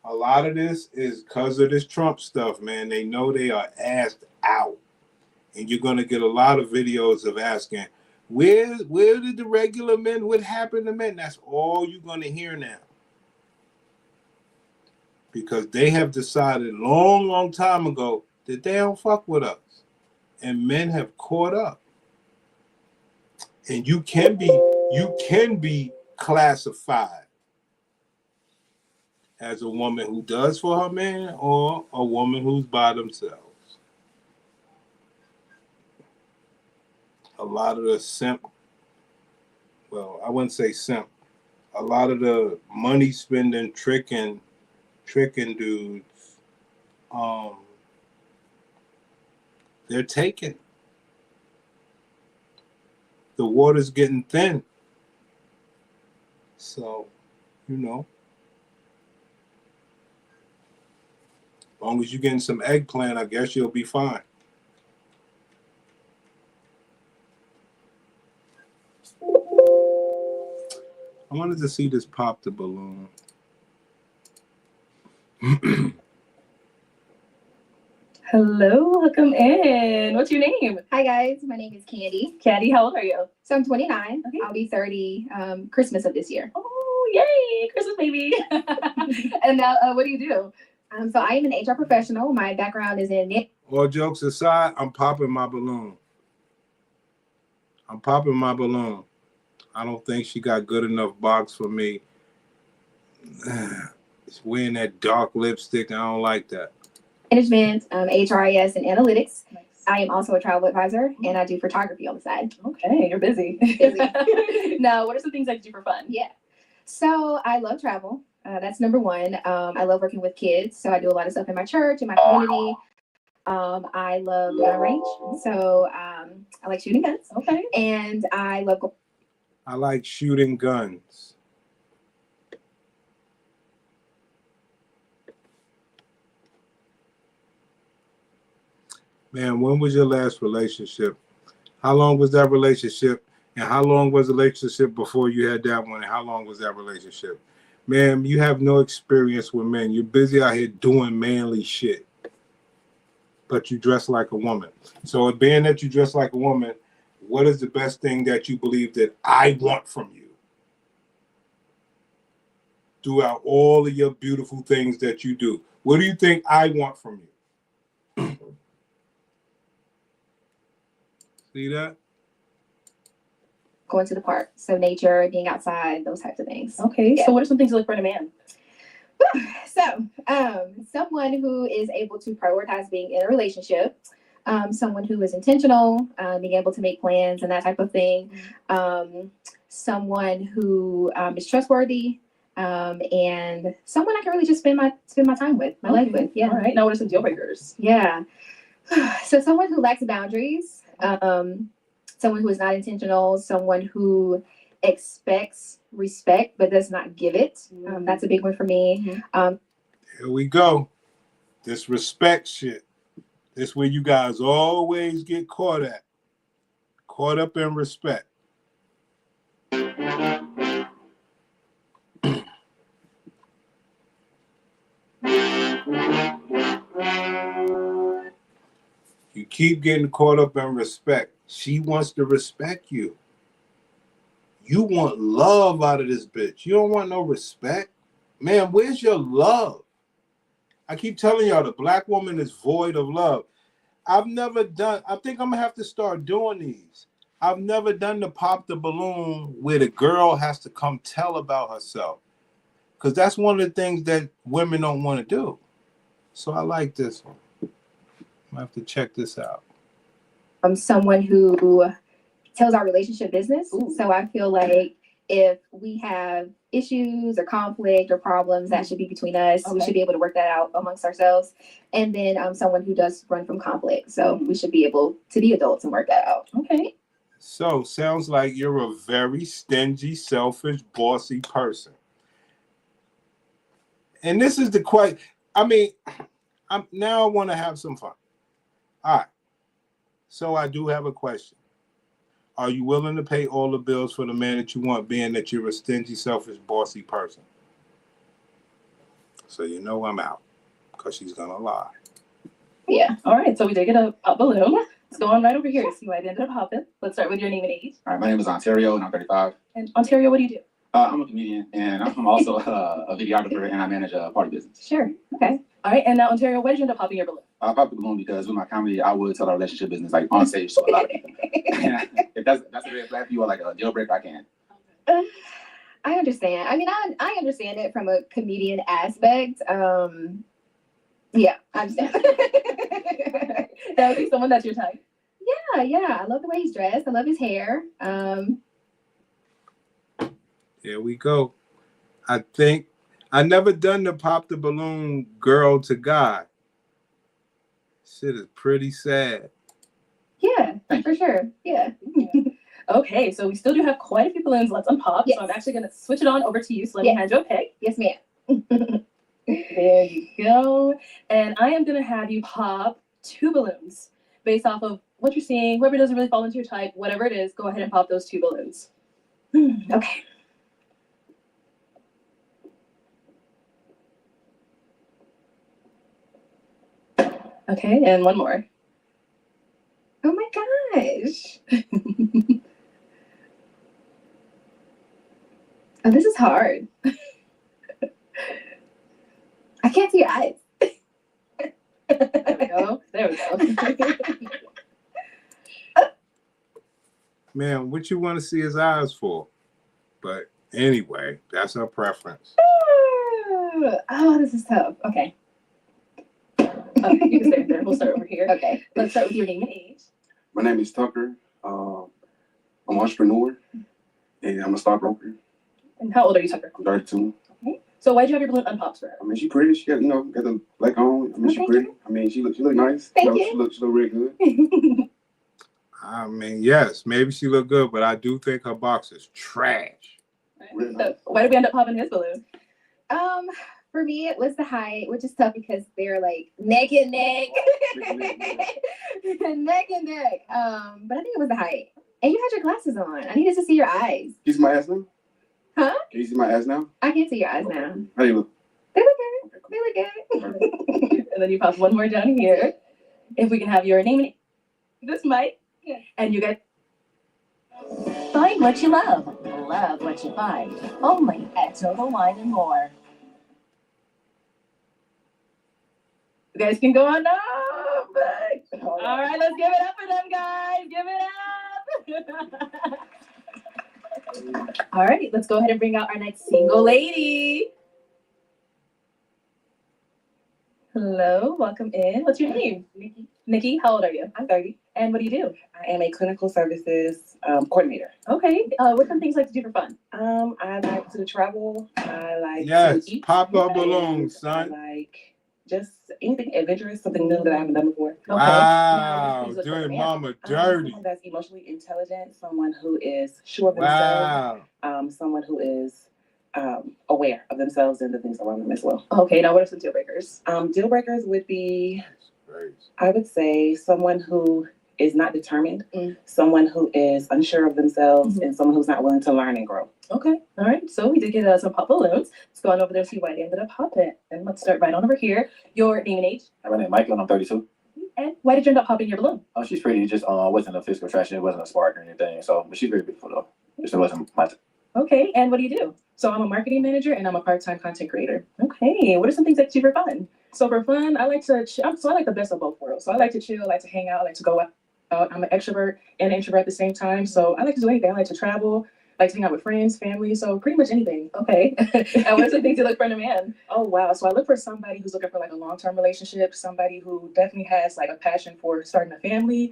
a lot of this is because of this Trump stuff, man. They know they are asked out. And you're going to get a lot of videos of asking, Where did the regular men? What happened to men? That's all you're gonna hear now. Because they have decided long time ago that they don't fuck with us. And men have caught up. And you can be classified as a woman who does for her man or a woman who's by themselves. A lot of the simp, well, I wouldn't say simp, a lot of the money spending, tricking dudes, they're taken. The water's getting thin. So, you know, as long as you're getting some eggplant, I guess you'll be fine. I wanted to see this pop the balloon. Hello, welcome in. What's your name? Hi guys, my name is Candy. Candy, how old are you? So I'm 29. Okay. I'll be 30 Christmas of this year. Oh, yay, Christmas baby. And now, what do you do? So I am an HR professional. My background is in knit. All jokes aside, I'm popping my balloon. I don't think she got good enough box for me. It's wearing that dark lipstick. I don't like that. Management, HRIS, and analytics. Nice. I am also a travel advisor, and I do photography on the side. Okay, you're busy. Now, what are some things that you do for fun? Yeah. So I love travel. That's number one. I love working with kids. So I do a lot of stuff in my church, in my community. I love gun range. So I like shooting guns. Okay. And I like shooting guns. Man, when was your last relationship? How long was that relationship? And how long was the relationship before you had that one? And how long was that relationship? Man, you have no experience with men. You're busy out here doing manly shit. But you dress like a woman. So being that you dress like a woman, what is the best thing that you believe that I want from you? Throughout all of your beautiful things that you do. What do you think I want from you? See that? going to the park. So nature, being outside, those types of things. Okay, Yeah. so what are some things you look for in a man? So, someone who is able to prioritize being in a relationship, someone who is intentional, being able to make plans and that type of thing, someone who is trustworthy, and someone I can really just spend my time with, my life with. Yeah. All right. Now, what are some deal breakers? Yeah. So someone who lacks boundaries, someone who is not intentional, someone who expects respect but does not give it. That's a big one for me. Here we go. This respect shit. This where you guys always get caught at. Caught up in respect. You keep getting caught up in respect. She wants to respect you. You want love out of this bitch. You don't want no respect. Man, where's your love? I keep telling y'all the black woman is void of love. I've never done, I think I'm gonna have to start doing these. I've never done the pop the balloon where the girl has to come tell about herself. Because that's one of the things that women don't want to do. So I like this one. I have to check this out. Someone who tells our relationship business. Ooh. So I feel like if we have issues or conflict or problems, that should be between us. We should be able to work that out amongst ourselves. And then someone who does run from conflict. So we should be able to be adults and work that out. Okay. So sounds like you're a very stingy, selfish, bossy person. And this is the question. I mean, I want to have some fun. All right. So I do have a question. Are you willing to pay all the bills for the man that you want, being that you're a stingy, selfish, bossy person? So you know I'm out, because she's going to lie. Yeah. All right. So we did get a balloon. Let's go on right over here to see why they ended up popping. Let's start with your name and age. All right, my name is Ontario, and I'm 35. And Ontario, what do you do? I'm a comedian, and I'm also a videographer, and I manage a party business. Sure. Okay. All right. And now, Ontario, why did you end up popping your balloon? I popped the balloon because with my comedy, I would tell our relationship business like on stage to a lot of people. If that's a red flag for you or like a deal breaker, I can. I understand. I mean, I understand it from a comedian aspect. Yeah, I understand. That would be someone that's your type. Yeah. I love the way he's dressed. I love his hair. Here we go. I think I never done the pop the balloon girl to guy. Shit is pretty sad. Yeah, for sure. Yeah. Okay, so we still do have quite a few balloons left unpopped. Yes. So I'm actually gonna switch it on over to you. So let me hand you a pick. Yes, ma'am. There you go. And I am gonna have you pop 2 balloons based off of what you're seeing. Whoever doesn't really fall into your type, whatever it is, go ahead and pop those 2 balloons. Okay. Okay, and one more. Oh my gosh. Oh, this is hard. I can't see your eyes. There we go. There we go. Man, what you want to see his eyes for? But anyway, that's her preference. Oh, this is tough. Okay. You can stay there. We'll start over here. Okay. Let's start with your name and age. My name is Tucker. I'm an entrepreneur, and I'm a stockbroker. And how old are you, Tucker? I'm 32. Okay. So why'd you have your balloon unpopped for her? I mean, she pretty. She got got the black on. I mean, she Thank pretty. I mean, she look nice. Thank You know, you. She look really good. I mean, yes, maybe she look good, but I do think her box is trash. Really So nice. why did we end up popping his balloon? For me, it was the height, which is tough because they're like neck and neck. Neck and neck. But I think it was the height. And you had your glasses on. I needed to see your eyes. Can you see my ass now? Huh? Can you see my ass now? I can't see your eyes now. How you look? They look good. They look good. And then you pop one more down here. If we can have your name and this mic. Yeah. And you get Find what you love what you find. Only at Total Wine and More. you guys can go on up. All right, let's give it up for them, guys. Give it up. All right, let's go ahead and bring out our next single lady. Hello, welcome in. What's your name? Nikki. Nikki, how old are you? I'm 30. And what do you do? I am a clinical services coordinator. Okay. What kind of things you like to do for fun? I like to travel. I like Yes, to eat. pop up and balloons, I son. like just anything adventurous, something new that I haven't done before. Okay. Wow, Things look doing romantic. mama dirty. Someone that's emotionally intelligent, someone who is sure of themselves, Wow. someone who is aware of themselves and the things around them as well. Okay, now what are some deal breakers? Deal breakers would be, Great. I would say, someone who is not determined, Mm. someone who is unsure of themselves, Mhm. and someone who's not willing to learn and grow. Okay, all right. So we did get some pop balloons. Let's go on over there and see why they ended up popping. And let's start right on over here. Your name and age. My name is Michael, and I'm 32. And why did you end up popping your balloon? Oh, she's pretty. Just wasn't a physical attraction. It wasn't a spark or anything. So, but she's very beautiful though. Just it wasn't my. Okay, and what do you do? So I'm a marketing manager and I'm a part-time content creator. Okay, what are some things that you do for fun? So for fun, I like to I like the best of both worlds. So I like to chill, I like to hang out, I like to go out. I'm an extrovert and an introvert at the same time. So I like to do anything. I like to travel, I like to hang out with friends, family. So pretty much anything. Okay. And what are some things you look for in a man? Oh wow. So I look for somebody who's looking for like a long-term relationship, somebody who definitely has like a passion for starting a family,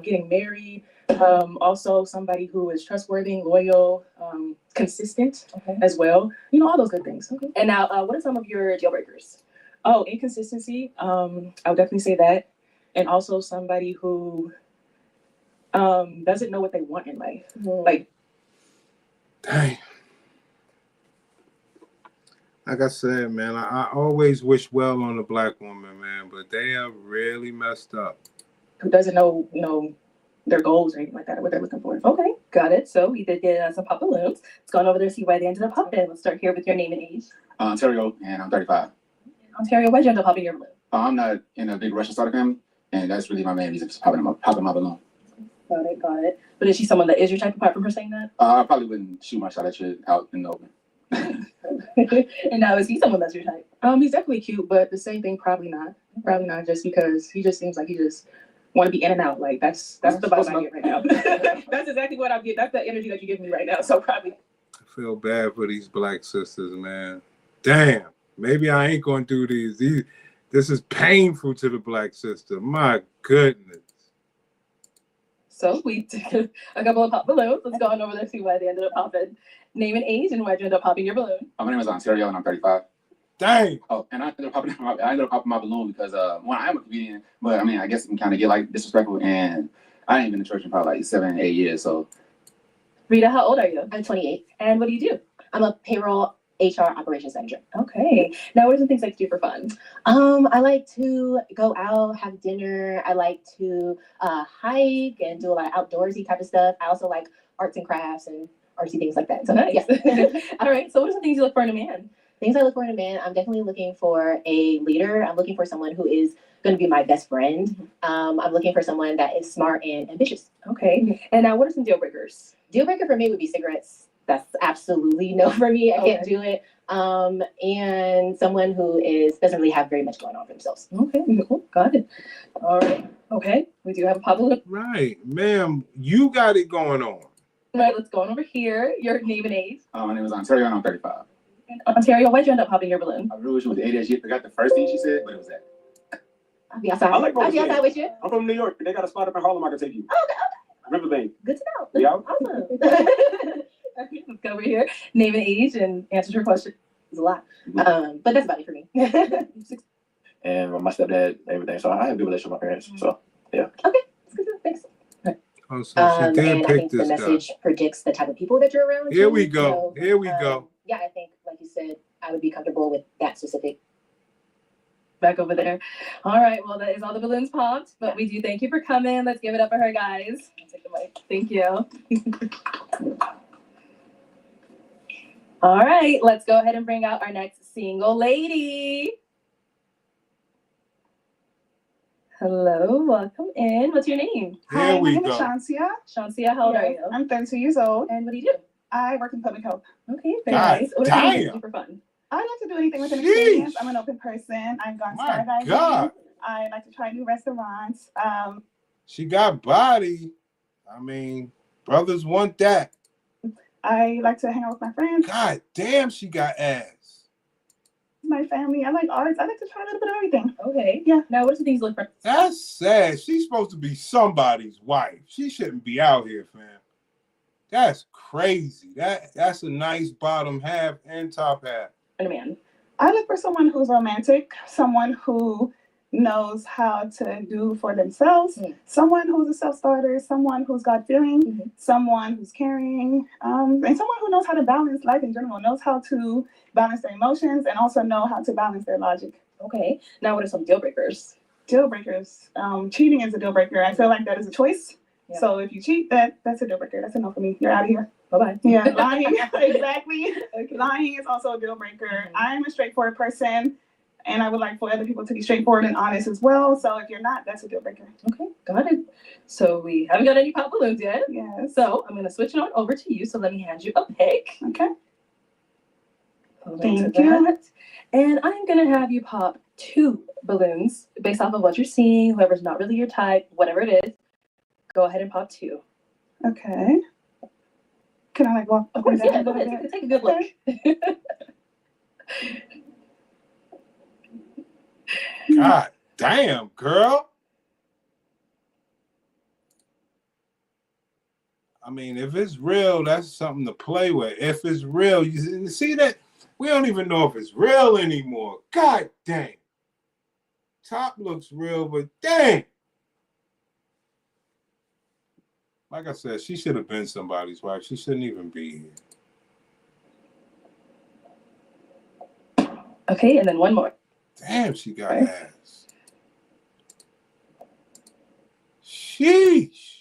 getting married. Also somebody who is trustworthy, loyal, consistent as well. You know, all those good things. Okay. And now, what are some of your deal breakers? Oh, inconsistency. I would definitely say that. And also somebody who doesn't know what they want in life. Like, Dang. Like I said, man, I always wish well on the black woman, man, but they have really messed up. who doesn't know, their goals or anything like that, or what they're looking for. Okay, got it. So we did get some pop balloons. Let's go on over there and see why they ended up popping. Let's start here with your name and age. Ontario, and I'm 35. Ontario, why'd you end up popping your balloon? I'm not in a big Russian starter family, And that's really my main reason for popping my balloon. Got it. But is she someone that is your type apart from her saying that? I probably wouldn't shoot my shot at you out in the open. And now is he someone that's your type? He's definitely cute, but the same thing, probably not. Probably not, just because he just seems like he just want to be in and out. Like that's the vibe I get right now. That's exactly what I get. That's the energy that you give me right now. So probably. I feel bad for these black sisters, man. Damn. Maybe I ain't gonna do these. This is painful to the black sister. My goodness. So we took a couple of pop balloons. Let's go on over there, see why they ended up popping. Name and age, and why'd you end up popping your balloon? My name is Ontario, and I'm 35. Dang. Oh, and I ended up popping my balloon because one, I am a comedian, but I mean, I guess it can kind of get like disrespectful, and I ain't been to church in probably like 7, 8 years. So, Rita, how old are you? I'm 28. And what do you do? I'm a payroll HR operations manager. Okay. Now, what are some things like to do for fun? I like to go out, have dinner. I like to hike and do a lot of outdoorsy type of stuff. I also like arts and crafts and artsy things like that. So nice. Yeah. All right. So what are some things you look for in a man? Things I look for in a man, I'm definitely looking for a leader. I'm looking for someone who is going to be my best friend. I'm looking for someone that is smart and ambitious. Okay. And now what are some deal breakers? Deal breaker for me would be cigarettes. That's absolutely no for me. I can't do it. And someone who doesn't really have very much going on for themselves. Okay, cool. Got it. All right. Okay. We do have a Pablo. Right. Ma'am, you got it going on. All right, let's go on over here. Your name and age. my name is Ontario, and I'm 35. Ontario, why'd you end up popping your balloon? I really wish it was the ADHD. I forgot the first thing she said, but it was that. I'll be outside. I like I'll be outside with you. I'm from New York. They got a spot up in Harlem I can take you. Okay. Riverbank. Good to know. We out? Awesome. Okay, let's go over here. Name and age and answer her question. It's a lot. But that's about it for me. And my stepdad, everything. So I have a good relationship with my parents. So yeah. Okay. That's good. Thanks. Oh, so she did and I pick think the this guy. message predicts the type of people that you're around. Here too. we go. So, Here we go. Yeah, I think, like you said, I would be comfortable with that specific. Back over there. All right. Well, that is all the balloons popped. But we do thank you for coming. Let's give it up for her, guys. I'll take the mic. Thank you. All right. Let's go ahead and bring out our next single lady. Hello. Welcome in. What's your name? Here we my name is go. Shansia. Shansia, how old are you? I'm 32 years old. And what do you do? I work in public health. Okay, very God nice. What are you damn. do for fun? I like to do anything with an Sheesh. experience. I'm an open person. I've gone My skydiving. God. I like to try new restaurants. She got body. I mean, brothers want that. I like to hang out with my friends, God damn, she got ass. my family. I like arts. I like to try a little bit of everything. Okay. Yeah. Now, what are some things you look for? That's sad. She's supposed to be somebody's wife. She shouldn't be out here, fam. That's crazy. That's a nice bottom half and top half. In a man. I look for someone who's romantic, someone who knows how to do for themselves, someone who's a self-starter, someone who's God-fearing, someone who's caring, and someone who knows how to balance life in general, knows how to balance their emotions and also know how to balance their logic. Okay. Now, what are some deal breakers? Deal breakers. Cheating is a deal breaker. I feel like that is a choice. Yeah. So if you cheat, that's a deal breaker. That's a no for me. You're out of here. Bye-bye. Yeah, lying. Exactly. Lying is also a deal breaker. I'm a straightforward person, and I would like for other people to be straightforward and honest as well. So if you're not, that's a deal breaker. Okay, got it. So we haven't got any pop balloons yet. Yes. So I'm going to switch it on over to you. So let me hand you a pick. Okay. Hold on Thank to you. that. And I'm going to have you pop 2 balloons based off of what you're seeing, whoever's not really your type, whatever it is. Go ahead and pop 2. Okay. Can I like walk? Of course, up and yeah. down Go a little ahead. bit? Take a good look. God damn, girl. I mean, if it's real, that's something to play with. If it's real, you see that? We don't even know if it's real anymore. God dang. Top looks real, but dang. Like I said, she should have been somebody's wife. She shouldn't even be here. Okay, and then one more. Damn, she got ass. Sheesh.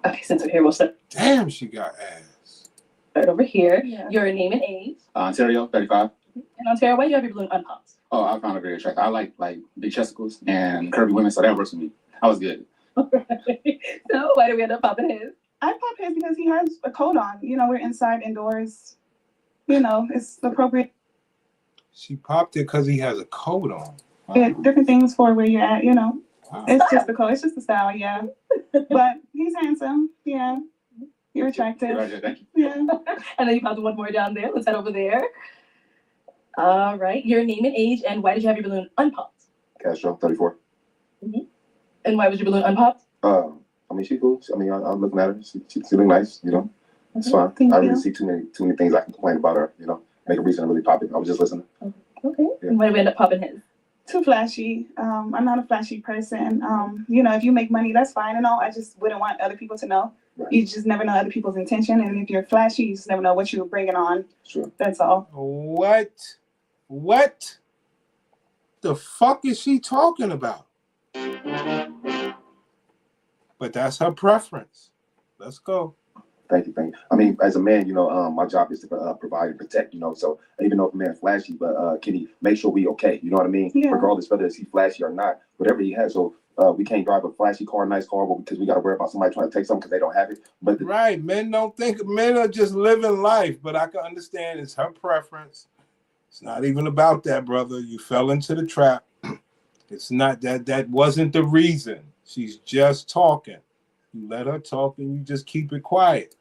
Okay, since we're here, we'll start. Damn, she got ass. Right over here. Yeah. Your name and age. Ontario, 35. And Ontario, why do you have your balloon unpopped? Oh, I found it very attractive. I like big chesticles and curvy women, so that works for me. I was good. So why did we end up popping his? I pop his because he has a coat on. You know, we're inside, indoors. You know, it's appropriate. She popped it because he has a coat on. Wow. Yeah, different things for where you're at, you know. Wow. It's just the coat. It's just the style, yeah. But he's handsome. Yeah. You're attractive. Right, thank you. Yeah. And then you popped one more down there. Let's head over there. All right. Your name and age, and why did you have your balloon unpopped? Castro, 34. And why was your balloon unpopped? I mean, she's cool. I mean, I'm looking at her. She's feeling nice, you know. It's fine. Thank I you. really see too many things I can complain about her, you know. Make a reason to really pop it. I was just listening. Okay. Yeah. And why did we end up popping his? Too flashy. I'm not a flashy person. You know, if you make money, that's fine and all. I just wouldn't want other people to know. Right. You just never know other people's intention. And if you're flashy, you just never know what you're bringing on. Sure. That's all. What the fuck is she talking about? But that's her preference. Let's go. Thank you. I mean, as a man, you know, my job is to provide and protect, you know. So even though if a man flashy, but can he make sure we okay? You know what I mean? Yeah. Regardless whether it's he flashy or not, whatever he has. So we can't drive a flashy car, nice car, but because we got to worry about somebody trying to take something because they don't have it. But Right, men don't think, men are just living life. But I can understand it's her preference. It's not even about that, brother. You fell into the trap. It's not that. That wasn't the reason. She's just talking. You let her talk and you just keep it quiet.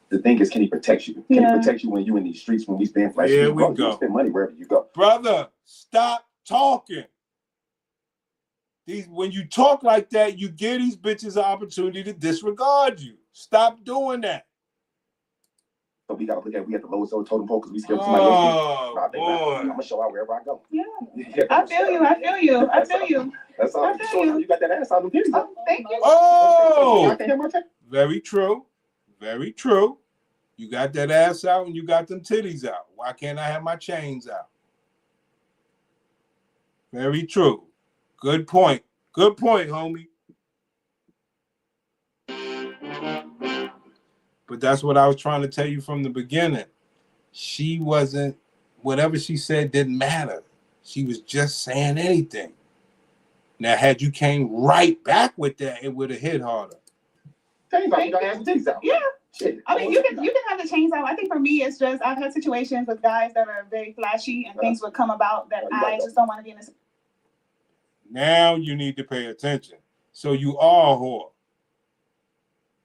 the thing is, can he protect you? Can he protect you when you in these streets, when we spend flash? Here we go. You spend money wherever you go. Brother, stop talking. When you talk like that, you give these bitches an opportunity to disregard you. Stop doing that. So we gotta look at, we at the lowest totem pole because we scared somebody else. Oh, boy. I'm gonna show out wherever I go. Yeah. I feel you. That's all. You got that ass out of the Oh, thank you. Oh, very true. Very true. You got that ass out and you got them titties out. Why can't I have my chains out? Very true. Good point. Good point, homie. But that's what I was trying to tell you from the beginning. She wasn't, whatever she said didn't matter. She was just saying anything. Now, had you came right back with that, it would have hit harder. You got ass and titties out. Yeah. Shit. I mean, you can have the chains out. I think for me, it's just I've had situations with guys that are very flashy and things would come about that I just don't want to be in this. Now you need to pay attention. So you are a whore.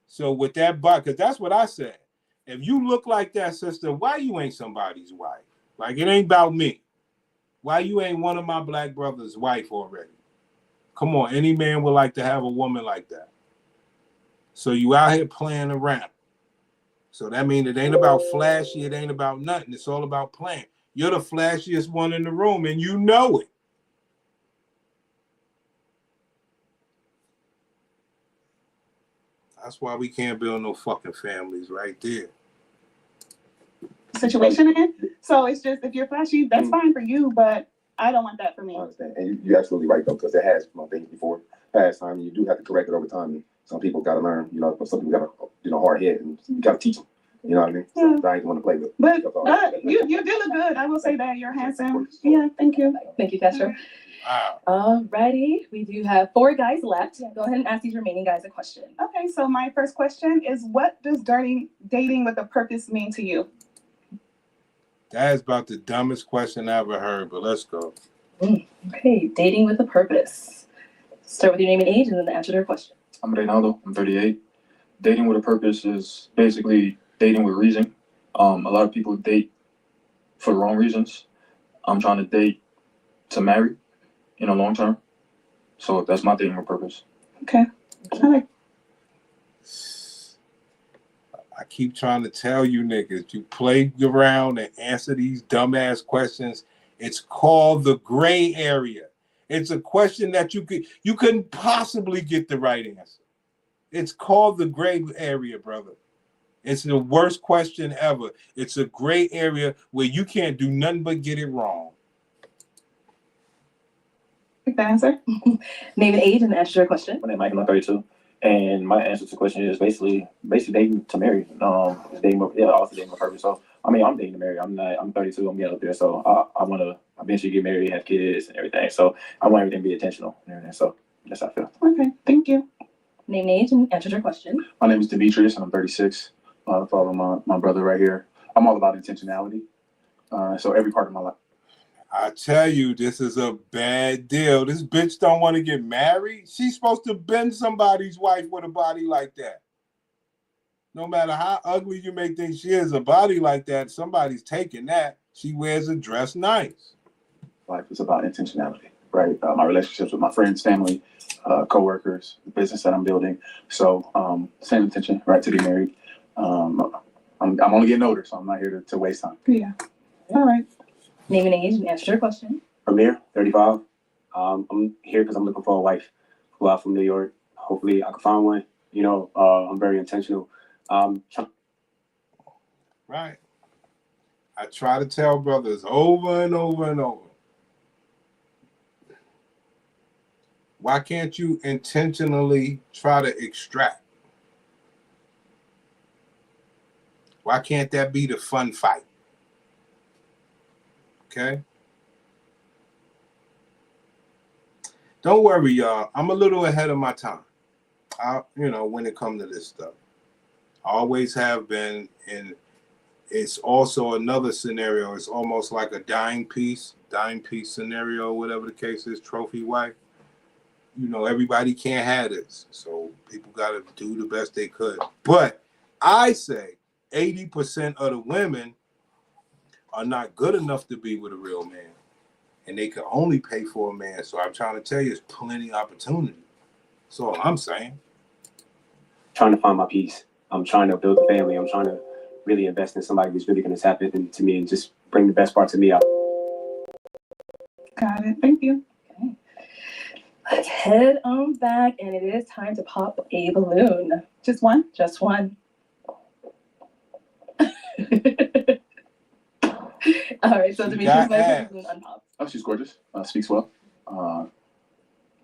So with that butt, because that's what I said. If you look like that, sister, why you ain't somebody's wife? Like, it ain't about me. Why you ain't one of my black brothers' wife already? Come on, any man would like to have a woman like that. So you out here playing around. So that means it ain't about flashy, it ain't about nothing. It's all about playing. You're the flashiest one in the room, and you know it. That's why we can't build no fucking families right there. Situation in. So it's just, if you're flashy, that's fine for you, but I don't want that for me. I understand. And you're absolutely right, though, because it has things before past time. And you do have to correct it over time. And some people got to learn, some people got a hard head, and you got to teach them. You know what I mean? Yeah. So I ain't want to play with. But you do look good. I will say that. You're handsome. Yeah, thank you. Thank you, Castro. Wow. Alrighty, we do have 4 guys left. Go ahead and ask these remaining guys a question. Okay, so my first question is, what does dating with a purpose mean to you? That is about the dumbest question I ever heard, but let's go. Okay, dating with a purpose. Start with your name and age and then answer their question. I'm Reynaldo. I'm 38. Dating with a purpose is basically dating with reason. A lot of people date for the wrong reasons. I'm trying to date to marry in a long term. So that's my dating with purpose. Okay. I keep trying to tell you niggas, you play around and answer these dumbass questions. It's called the gray area. It's a question that you couldn't possibly get the right answer. It's called the gray area, brother. It's the worst question ever. It's a gray area where you can't do nothing but get it wrong. Take the answer. Name and age and answer your question. My name is Mike, I'm 32. And my answer to the question is basically dating to marry. Also dating my purpose. So I mean, I'm dating to marry. I'm 32. I'm getting up there. So I want to eventually get married, have kids, and everything. So I want everything to be intentional and everything. So that's how I feel. Okay, thank you. Name, age, and answer your question. My name is Demetrius, and I'm 36. Follow my brother right here. I'm all about intentionality. So every part of my life. I tell you, this is a bad deal. This bitch don't want to get married. She's supposed to bend somebody's wife with a body like that. No matter how ugly you may think she is, a body like that, somebody's taking that. She wears a dress nice. Life is about intentionality, right? My relationships with my friends, family, coworkers, the business that I'm building. So same intention, right, to be married. I'm only getting older, so I'm not here to waste time. Yeah. All right. Name and age and answer your question. Amir, 35. I'm here because I'm looking for a wife. Flew out from New York. Hopefully I can find one. You know, I'm very intentional. Right. I try to tell brothers over and over and over. Why can't you intentionally try to extract? Why can't that be the fun fight? Okay? Don't worry, y'all. I'm a little ahead of my time. When it comes to this stuff. I always have been, and it's also another scenario. It's almost like a dying piece scenario, whatever the case is, trophy wife. Everybody can't have this. So people got to do the best they could. But I say 80% of the women are not good enough to be with a real man. And they can only pay for a man. So I'm trying to tell you, there's plenty of opportunity. That's all I'm saying. Trying to find my peace. I'm trying to build a family. I'm trying to really invest in somebody who's really going to tap into me and just bring the best parts of me out. Got it. Thank you. Okay. Let's head on back, and it is time to pop a balloon. Just one? Just one. All right, so Demetrius, my balloon unpopped. Oh, she's gorgeous. Speaks well.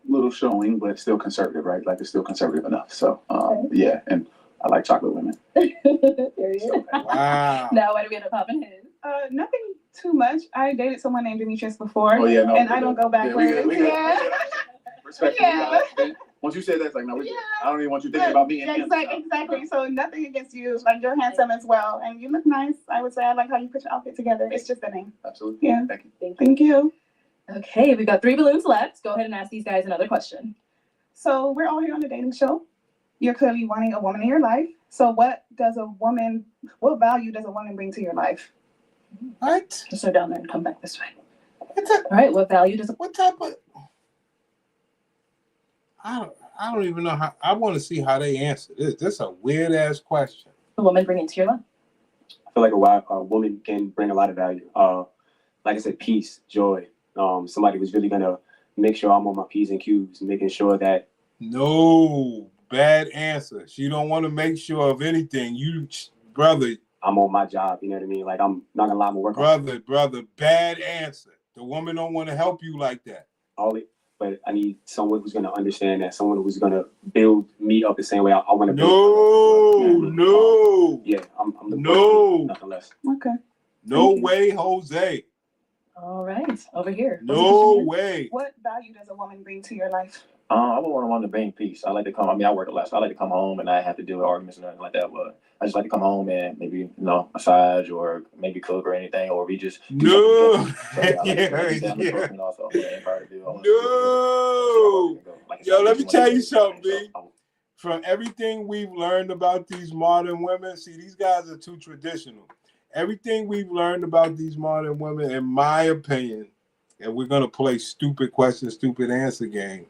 Little showing, but still conservative, right? Like it's still conservative enough. So yeah, and I like chocolate women. There you go. Wow. Now, why do we end up popping his? Nothing too much. I dated someone named Demetrius before. Oh yeah, no, and I don't go backwards. Yeah. Respect. Yeah. Once you said that, it's like, no, I don't even want you thinking about me. Yeah, exactly. So nothing against you. Like, you're handsome as well, and you look nice. I would say I like how you put your outfit together. It's just the name. Absolutely. Yeah. Thank you. Thank you. Okay, we got 3 balloons left. Go ahead and ask these guys another question. So we're all here on the dating show. You're clearly wanting a woman in your life. So what value does a woman bring to your life? What? Just go down there and come back this way. All right, what value does what type of... I don't even know how... I want to see how they answer this. This is a weird-ass question. the woman bring into your life? I feel like a woman can bring a lot of value. Like I said, peace, joy. Somebody who's really going to make sure I'm on my P's and Q's, making sure that... No, bad answer. She don't want to make sure of anything. Brother... I'm on my job, you know what I mean? Like, I'm not going to lie, I'm going to work Brother, bad answer. The woman don't want to help you like that. But I need someone who's going to understand that, someone who's going to build me up the same way I want to build. No. Yeah, I'm the no. Nothing less. Okay. No way, Jose. All right, over here. No way. What value does a woman bring to your life? I would want to bring peace. I like to come. I mean, I work a lot, so I like to come home and not have to deal with arguments and nothing like that. But I just like to come home and maybe massage or maybe cook or anything, or we just no. Yo, let me tell you something, B. From everything we've learned about these modern women, see, these guys are too traditional. Everything we've learned about these modern women, in my opinion, and we're gonna play stupid question, stupid answer game.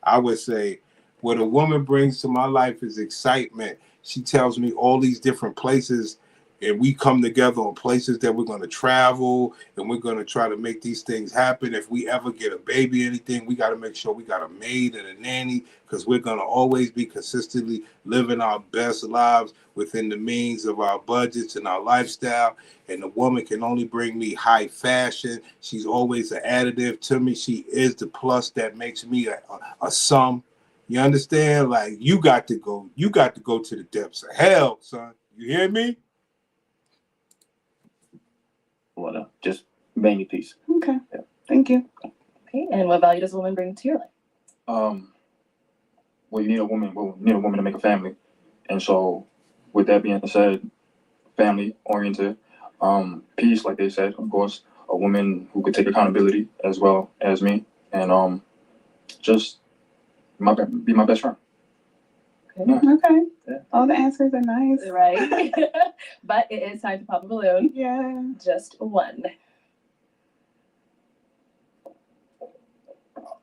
I would say what a woman brings to my life is excitement. She tells me all these different places, and we come together on places that we're going to travel, and we're going to try to make these things happen. If we ever get a baby or anything, we got to make sure we got a maid and a nanny, because we're going to always be consistently living our best lives within the means of our budgets and our lifestyle. And the woman can only bring me high fashion. She's always an additive to me. She is the plus that makes me a sum. You understand? Like you got to go to the depths of hell, son. You hear me? Well, no, just mainly peace. Okay. Yeah. Thank you. Okay. And what value does a woman bring to your life? Well, you need a woman. Well, you need a woman to make a family, and so with that being said, family oriented, peace, like they said, of course, a woman who could take accountability as well as me, and just be my best friend. Okay. Yeah. Okay. Yeah. All the answers are nice. Right. But it is time to pop a balloon. Yeah. Just one.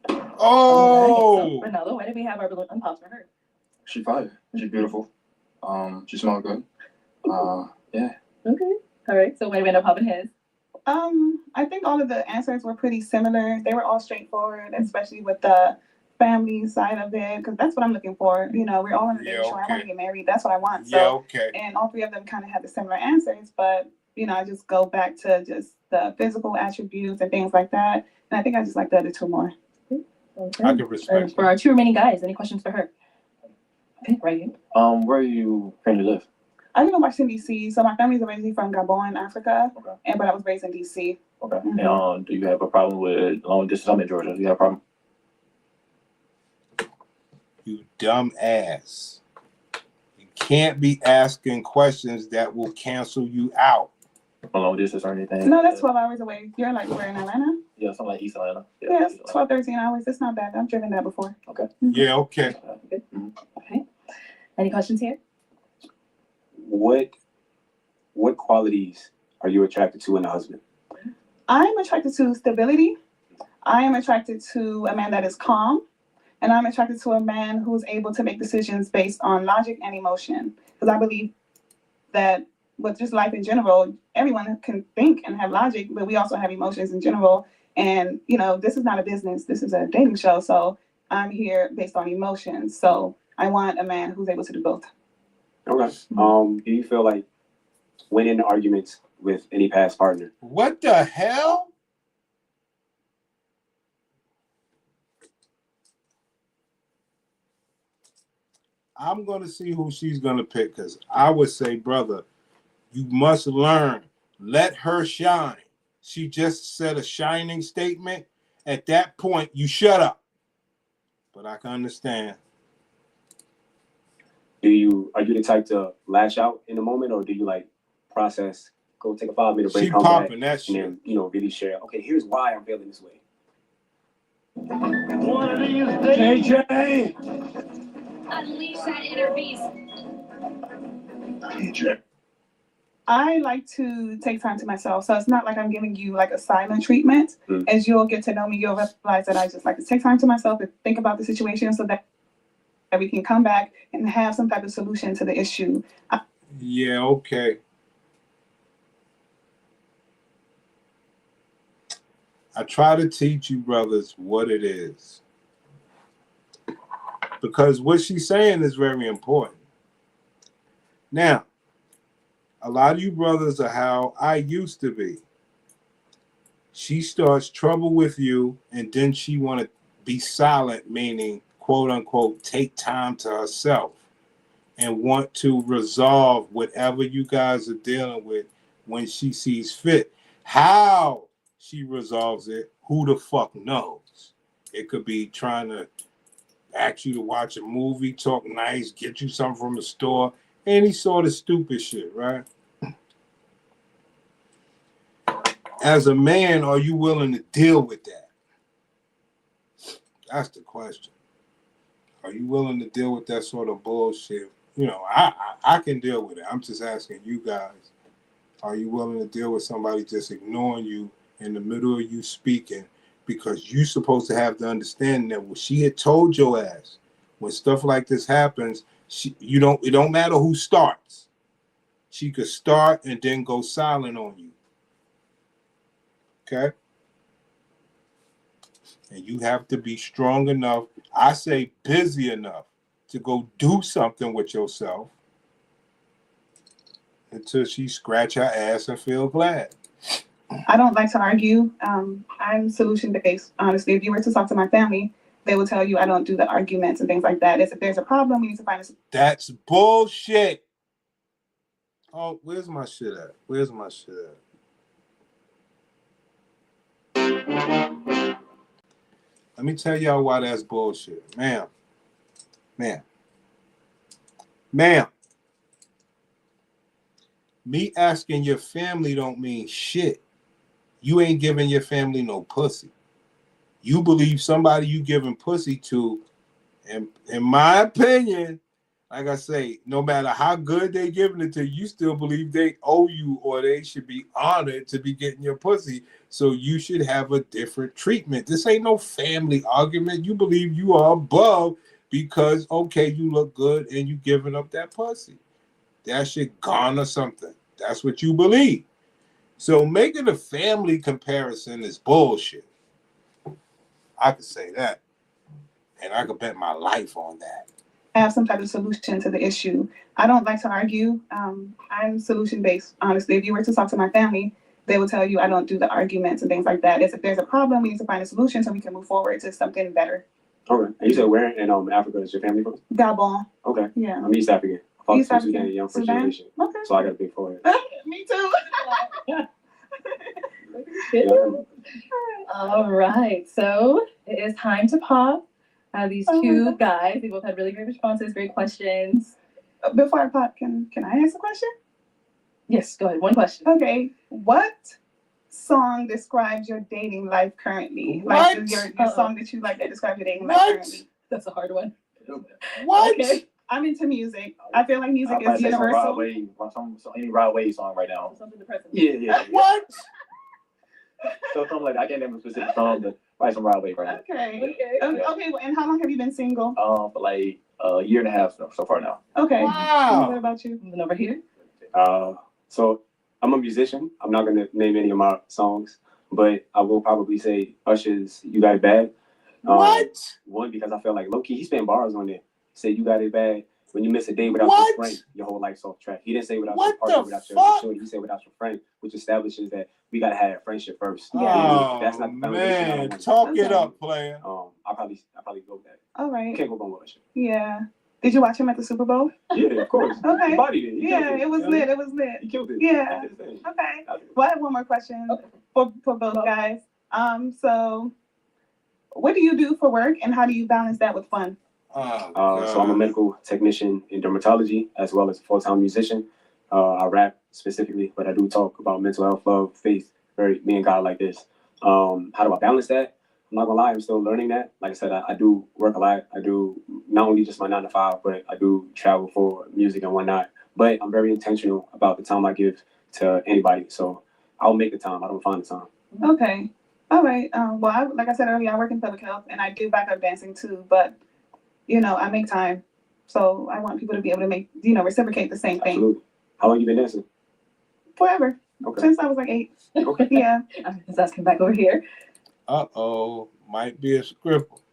Oh. So, Ronaldo, why did we have our balloon unpopped for her? She fire. She's beautiful. She smells good. Yeah. Okay. All right. So why did we end up popping his? I think all of the answers were pretty similar. They were all straightforward, especially with the family side of it, because that's what I'm looking for. You know, we're all in a relationship. I want to get married. That's what I want. So, yeah, okay. And all three of them kind of had the similar answers, but you know, I just go back to just the physical attributes and things like that. And I think I just like the other two more. Okay. I can respect And for our two remaining guys, any questions for her? Okay, right here. Where you currently live? I live in Washington, D.C., so my family's originally from Gabon, Africa, but I was raised in D.C. Okay. Mhm. And do you have a problem with long distance? I'm in Georgia. Do you have a problem? You dumb ass. You can't be asking questions that will cancel you out. A long distance or anything? No, that's 12 hours away. You're like, we're in Atlanta? Yeah, something like East Atlanta. Yeah, it's 12, 13 hours. It's not bad. I've driven that before. Okay. Yeah, okay. Good. Okay. Any questions here? What qualities are you attracted to in a husband? I'm attracted to stability. I am attracted to a man that is calm. And I'm attracted to a man who's able to make decisions based on logic and emotion. Because I believe that with just life in general, everyone can think and have logic, but we also have emotions in general. And, you know, this is not a business. This is a dating show. So I'm here based on emotions. So I want a man who's able to do both. Okay. Do you feel like winning arguments with any past partner? What the hell? I'm going to see who she's going to pick, because I would say, brother, you must learn. Let her shine. She just said a shining statement. At that point, you shut up. But I can understand. Are you the type to lash out in the moment, or do you like process, go take a 5-minute break, She come popping back, that shit. and then, really share, okay, here's why I'm feeling this way. One of these days, JJ. Unleash that inner beast. DJ. I like to take time to myself. So it's not like I'm giving you like a silent treatment. As you'll get to know me, you'll realize that I just like to take time to myself and think about the situation so that we can come back and have some type of solution to the issue. Yeah, okay. I try to teach you brothers what it is. Because what she's saying is very important. Now, a lot of you brothers are how I used to be. She starts trouble with you, and then she want to be silent, meaning, quote unquote, take time to herself and want to resolve whatever you guys are dealing with when she sees fit. How she resolves it, who the fuck knows? It could be trying to ask you to watch a movie, talk nice, get you something from the store, any sort of stupid shit, right? As a man, are you willing to deal with that? That's the question. Are you willing to deal with that sort of bullshit? You know, I can deal with it. I'm just asking you guys, are you willing to deal with somebody just ignoring you in the middle of you speaking, because you're supposed to have the understanding that what she had told your ass, when stuff like this happens, it don't matter who starts. She could start and then go silent on you. Okay? And you have to be strong enough, I say busy enough, to go do something with yourself until she scratch her ass and feel glad. I don't like to argue. I'm solution based. Honestly, if you were to talk to my family, they will tell you I don't do the arguments and things like that. If there's a problem, we need to find a solution. That's bullshit. Oh, where's my shit at? Where's my shit at? Let me tell y'all why that's bullshit. Ma'am. Me asking your family don't mean shit. You ain't giving your family no pussy. You believe somebody you giving pussy to, and in my opinion, like I say, no matter how good they giving it to you, still believe they owe you or they should be honored to be getting your pussy. So you should have a different treatment. This ain't no family argument. You believe you are above because, okay, you look good and you giving up that pussy. That should garner something. That's what you believe. So making a family comparison is bullshit. I could say that. And I could bet my life on that. Have some type of solution to the issue. I don't like to argue. I'm solution based. Honestly, if you were to talk to my family, they will tell you I don't do the arguments and things like that. If there's a problem, we need to find a solution so we can move forward to something better. Okay. And you said where in Africa is your family from? Gabon. Okay. Yeah. I'm East African. East African. Sudan, young first Sudan? generation. Okay. So I got a big forehead. Me too. All right, so it is time to pop. These two guys, they both had really great responses, great questions. Before I pop, can I ask a question? Yes, go ahead. One question. Okay. What song describes your dating life currently? What? Like your song that you like that describes your dating life currently. That's a hard one. What? Okay. I'm into music. I feel like music is universal. Any Rod Wave song right now. Something depressing. Yeah. What? So something like I can't name a specific song, but probably some Rod Wave right now. Okay. Okay. And how long have you been single? For like a year and a half so far now. Okay. Wow. What about you? And over here. So I'm a musician. I'm not gonna name any of my songs, but I will probably say Usher's "You Got It Bad." What? One, because I feel like low key he spent bars on there. Say you got it bad. When you miss a day without What? your friend, your whole life's off track. He didn't say without What your partner, the without your fuck? shorty. He said without your friend, which establishes that we gotta have friendship first. Oh, That's not the foundation. I man. want. Talk it up, player. I'll probably go with that. All right. Can't go wrong with Usher. Yeah. Did you watch him at the Super Bowl? Yeah, of course. Okay. He bodied it. He killed Yeah, it was You know? lit. It was lit. He killed it. Yeah. That's his thing. Okay. Well, I have one more question for both guys. So what do you do for work and how do you balance that with fun? So I'm a medical technician in dermatology as well as a full-time musician. I rap specifically, but I do talk about mental health, love, faith, me and God like this. How do I balance that? I'm not gonna lie, I'm still learning that. Like I said, I do work a lot. I do not only just my 9 to 5, but I do travel for music and whatnot. But I'm very intentional about the time I give to anybody. So I'll make the time. I don't find the time. Okay. All right. Well, like I said earlier, I work in public health and I do backup dancing too, but I make time. So I want people to be able to reciprocate the same thing. Absolutely. How long you been dancing? Forever. Okay. Since I was like 8. Okay. Yeah. I'm just asking back over here. Might be a scribble.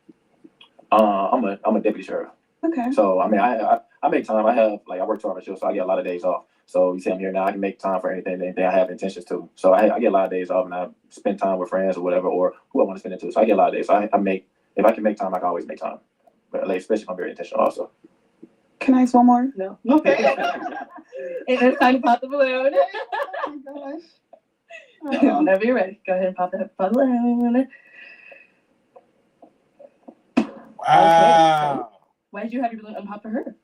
I'm a deputy sheriff. Okay. So I mean, I make time. I work 12 hour shifts, so I get a lot of days off. So you see, I'm here now. I can make time for anything I have intentions to. So I get a lot of days off, and I spend time with friends or whatever, or who I want to spend it to. So I get a lot of days. So if I can make time, I can always make time. But especially if I'm very intentional, also. Can I ask one more? No. Okay. It's time to pop the balloon. Oh my gosh. Whenever you're ready, go ahead and pop the balloon. Wow. So why did you have your balloon unpop for her?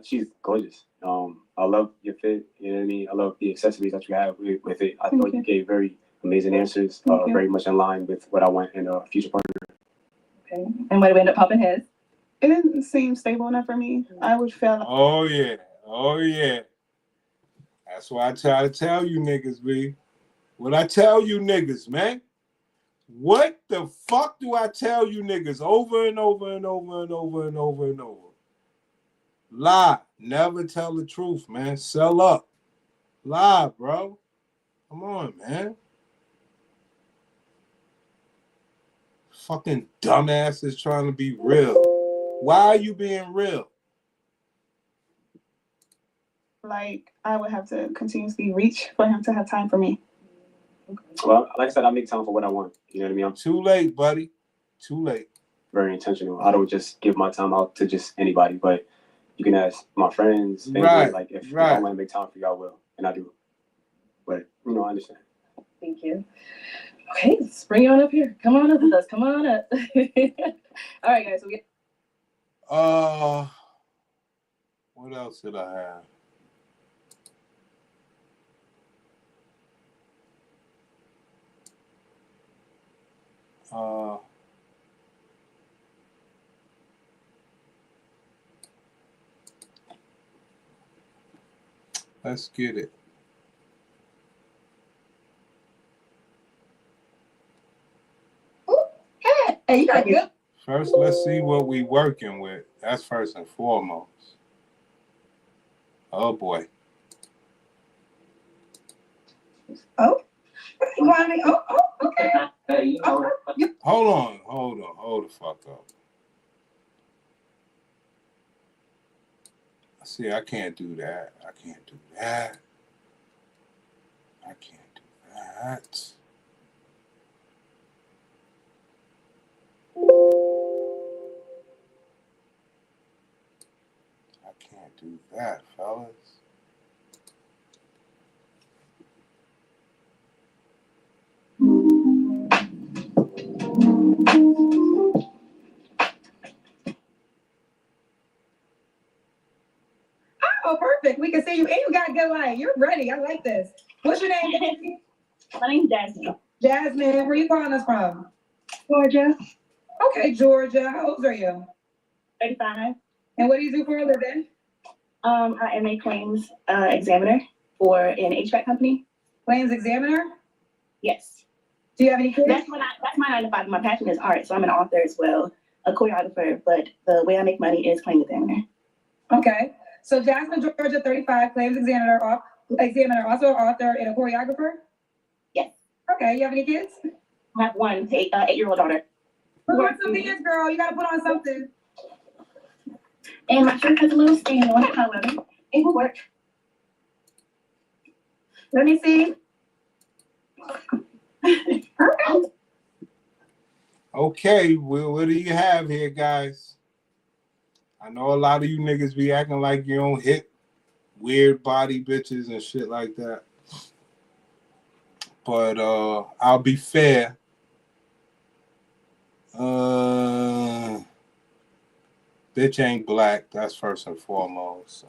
She's gorgeous. I love your fit. You know what I mean? I love the accessories that you have with it. I thought you gave very amazing answers. Very much in line with what I want in a future partner. Okay. And why did we end up popping his? It didn't seem stable enough for me. I would feel like. Oh yeah. That's why I try to tell you niggas, B. What I tell you niggas, man. What the fuck do I tell you niggas over and over and over and over and over and over? Lie. Never tell the truth, man. Sell up. Lie, bro. Come on, man. Fucking dumbasses trying to be real. Why are you being real? Like, I would have to continuously reach for him to have time for me. Well, like I said, I make time for what I want. You know what I mean? Too late, buddy. Too late. very intentional. I don't just give my time out to just anybody, but you can ask my friends, family, Right, like if right. I want to make time for you, I will, and I do. But you know, I understand. Thank you. Okay, let's bring you on up here. Come on up with us. Come on up. All right, guys. So we What else did I have? Let's get it. Hey, you got good. First, let's see what we working with. That's first and foremost. Oh boy. Oh, you want me? Oh, okay. Hold the fuck up. See, I can't do that. I can't do that. I can't do that. I can't do that, fellas. Oh, perfect. We can see you, and you got good light. You're ready. I like this. What's your name, baby? My name's Jasmine. Jasmine, where you calling us from? Georgia. Okay, Georgia. How old are you? 35. And what do you do for a living? I am a claims examiner for an HVAC company. Claims examiner? Yes. Do you have any kids? That's my 9 to 5. My passion is art, so I'm an author as well, a choreographer. But the way I make money is claims examiner. Okay. So Jasmine Georgia, 35, claims examiner, also an author and a choreographer? Yes. Okay. You have any kids? I have one 8-year-old daughter. Put on some pants, girl. You got to put on something. And my shirt has a little stain on it, however, it will work. Let me see. Okay, well, what do you have here, guys? I know a lot of you niggas be acting like you don't hit weird body bitches and shit like that. But I'll be fair. Bitch ain't black, that's first and foremost.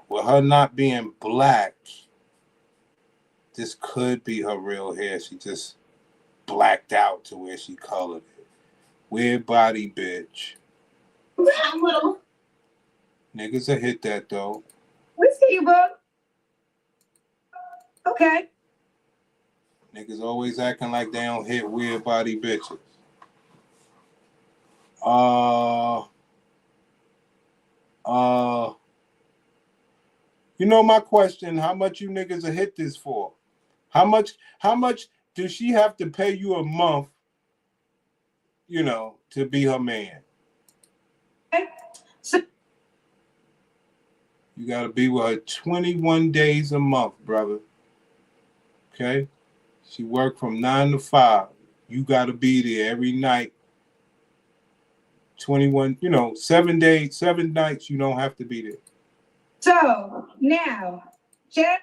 With her not being black, this could be her real hair. She just blacked out to where she colored it. Weird body bitch. Little. Niggas will hit that though. We see you, bub. Okay. Niggas always acting like they don't hit weird body bitches. You know my question, how much you niggas will hit this for? How much does she have to pay you a month, you know, to be her man? You gotta be with her 21 days a month, brother. Okay? She worked from 9 to 5. You gotta be there every night. 21, 7 days, 7 nights, you don't have to be there. So now, Jeff.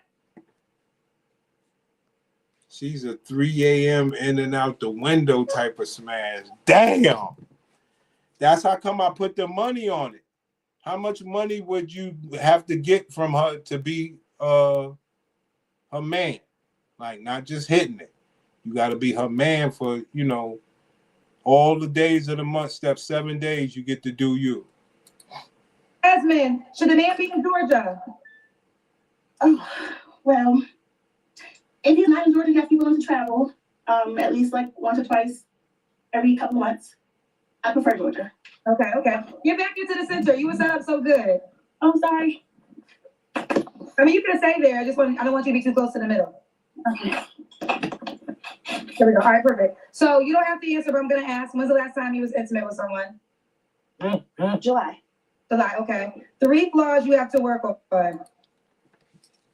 She's a 3 a.m. in and out the window type of smash. Damn. That's how come I put the money on it. How much money would you have to get from her to be her man? Like, not just hitting it. You got to be her man for, all the days of the month, step 7 days, you get to do you. Jasmine, should the man be in Georgia? Oh, well, if he's not in Georgia, he has to be willing to travel at least like once or twice every couple months. I prefer Georgia. Okay. Get back into the center. You were set up so good. Oh, sorry. I mean, you can stay there. I don't want you to be too close to the middle. Okay. There we go. All right, perfect. So you don't have to answer, but I'm going to ask, when's the last time you was intimate with someone? July. July, okay. 3 flaws you have to work on.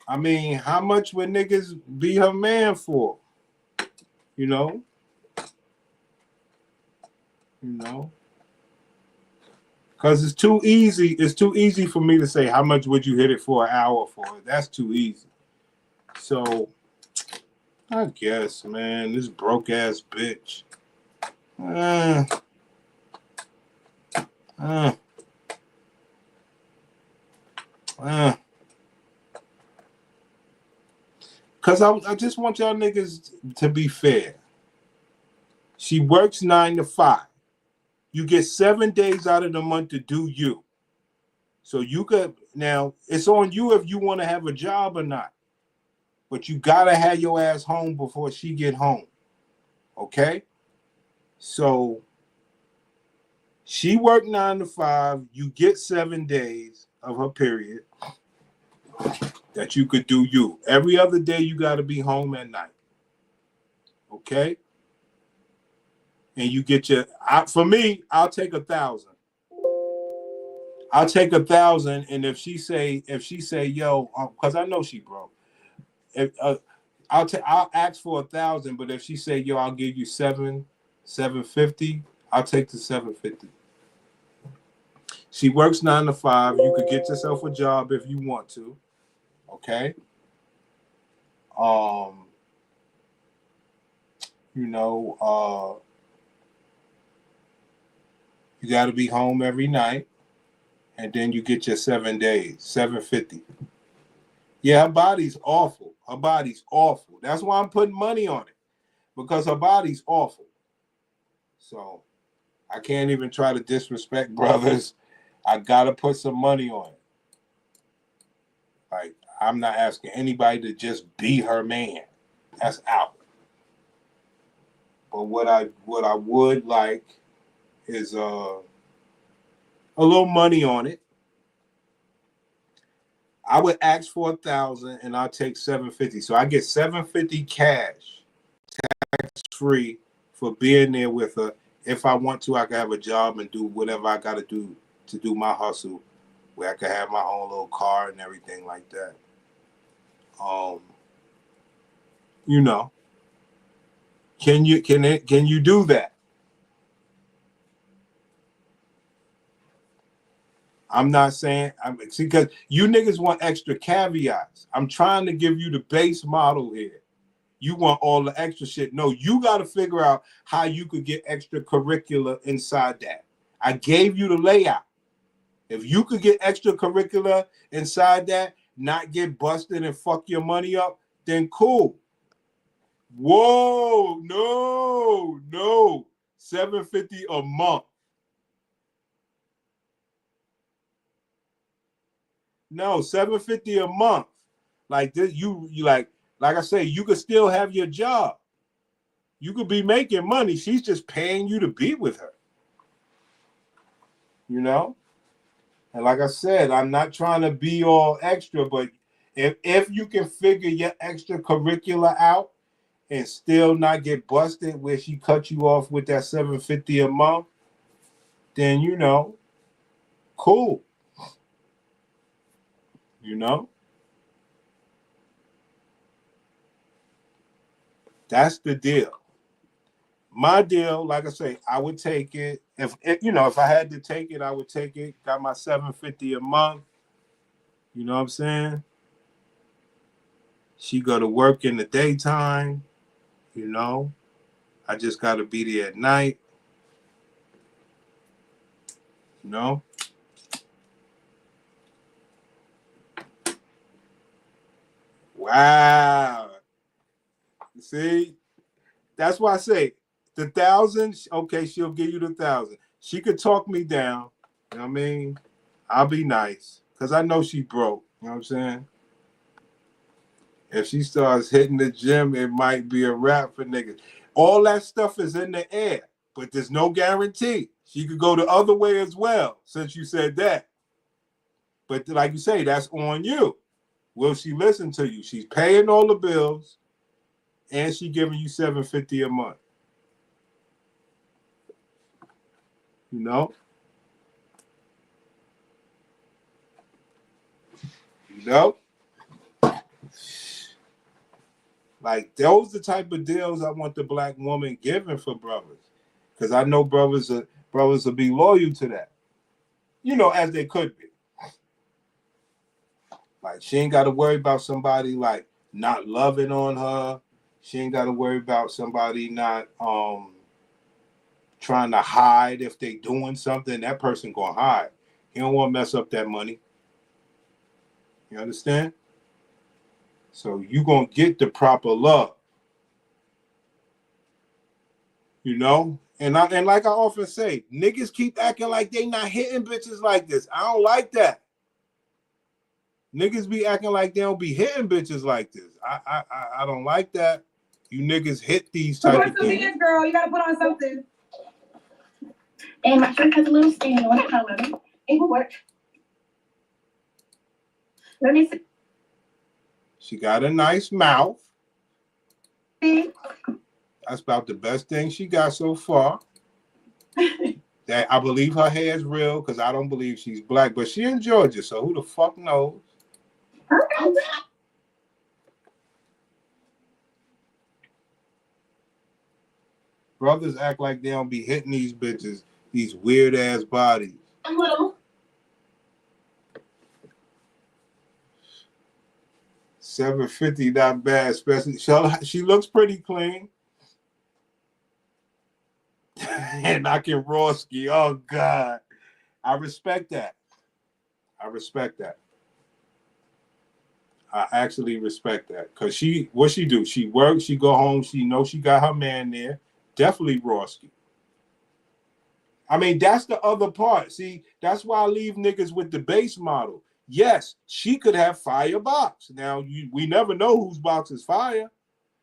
I mean, how much would niggas be her man for? You know, because it's too easy. It's too easy for me to say how much would you hit it for an hour for it. That's too easy. So I guess, man, this broke ass bitch. Cause I just want y'all niggas to be fair. She works 9 to 5. You get 7 days out of the month to do you. So you could now it's on you if you want to have a job or not. But you gotta have your ass home before she get home. Okay? So she worked 9 to 5. You get 7 days of her period that you could do you. Every other day you gotta be home at night. Okay? And you get your for me, I'll take 1,000. I'll take 1,000, and if she say, yo, because I know she broke. If I'll ask for 1,000, but if she say, yo, I'll give you 750, I'll take the 750. She works 9 to 5. You could get yourself a job if you want to. Okay. You got to be home every night, and then you get your 7 days, 750. Yeah, her body's awful. Her body's awful. That's why I'm putting money on it, because her body's awful. So I can't even try to disrespect brothers. I gotta put some money on it. Like, I'm not asking anybody to just be her man. That's out. But what I would like is a little money on it. I would ask for 1,000 and I'll take 750. So I get 750 cash, tax free, for being there with her. If I want to, I can have a job and do whatever I got to do to do my hustle, where I can have my own little car and everything like that. Can you do that? I'm not saying see, because you niggas want extra caveats. I'm trying to give you the base model here. You want all the extra shit. No, you got to figure out how you could get extracurricular inside that. I gave you the layout. If you could get extracurricular inside that, not get busted and fuck your money up, then cool. Whoa, no. 750 a month. No, 750 a month. Like this, you like I say, you could still have your job. You could be making money. She's just paying you to be with her. And like I said, I'm not trying to be all extra, but if you can figure your extracurricular out and still not get busted where she cut you off with that 750 a month, then cool. That's the deal. My deal, like I say, I would take it. If I had to take it, I would take it. Got my 750 a month. You know what I'm saying? She go to work in the daytime. I just got to be there at night. Wow. See, that's why I say the 1,000. Okay, she'll give you the 1,000. She could talk me down. You know what I mean? I'll be nice because I know she broke. You know what I'm saying? If she starts hitting the gym, it might be a wrap for niggas. All that stuff is in the air, but there's no guarantee. She could go the other way as well, since you said that. But like you say, that's on you. Will she listen to you? She's paying all the bills, and she giving you $750 a month. Like those the type of deals I want the black woman giving for brothers, because I know brothers will be loyal to that, you know, as they could be. Like she ain't got to worry about somebody like not loving on her. She ain't got to worry about somebody not trying to hide if they doing something. That person gonna hide. He don't want to mess up that money. You understand? So you gonna get the proper love. You know? And like I often say, niggas keep acting like they not hitting bitches like this. I don't like that. Niggas be acting like they don't be hitting bitches like this. I don't like that. You niggas hit these type of things. Pants, girl, you gotta put on something. And my shirt has a little stain on it, however. It will work. Let me see. She got a nice mouth. See? That's about the best thing she got so far. That I believe her hair is real because I don't believe she's black, but she in Georgia, so who the fuck knows? Brothers act like they don't be hitting these bitches, these weird ass bodies. A little. 750, not bad, especially she looks pretty clean. And I can Rawski. Oh God. I respect that. I respect that. I actually respect that. Cause what she do? She works, she go home, she knows she got her man there. Definitely Rawski. I mean, that's the other part. See, that's why I leave niggas with the base model. Yes, she could have fire box. Now, we never know whose box is fire.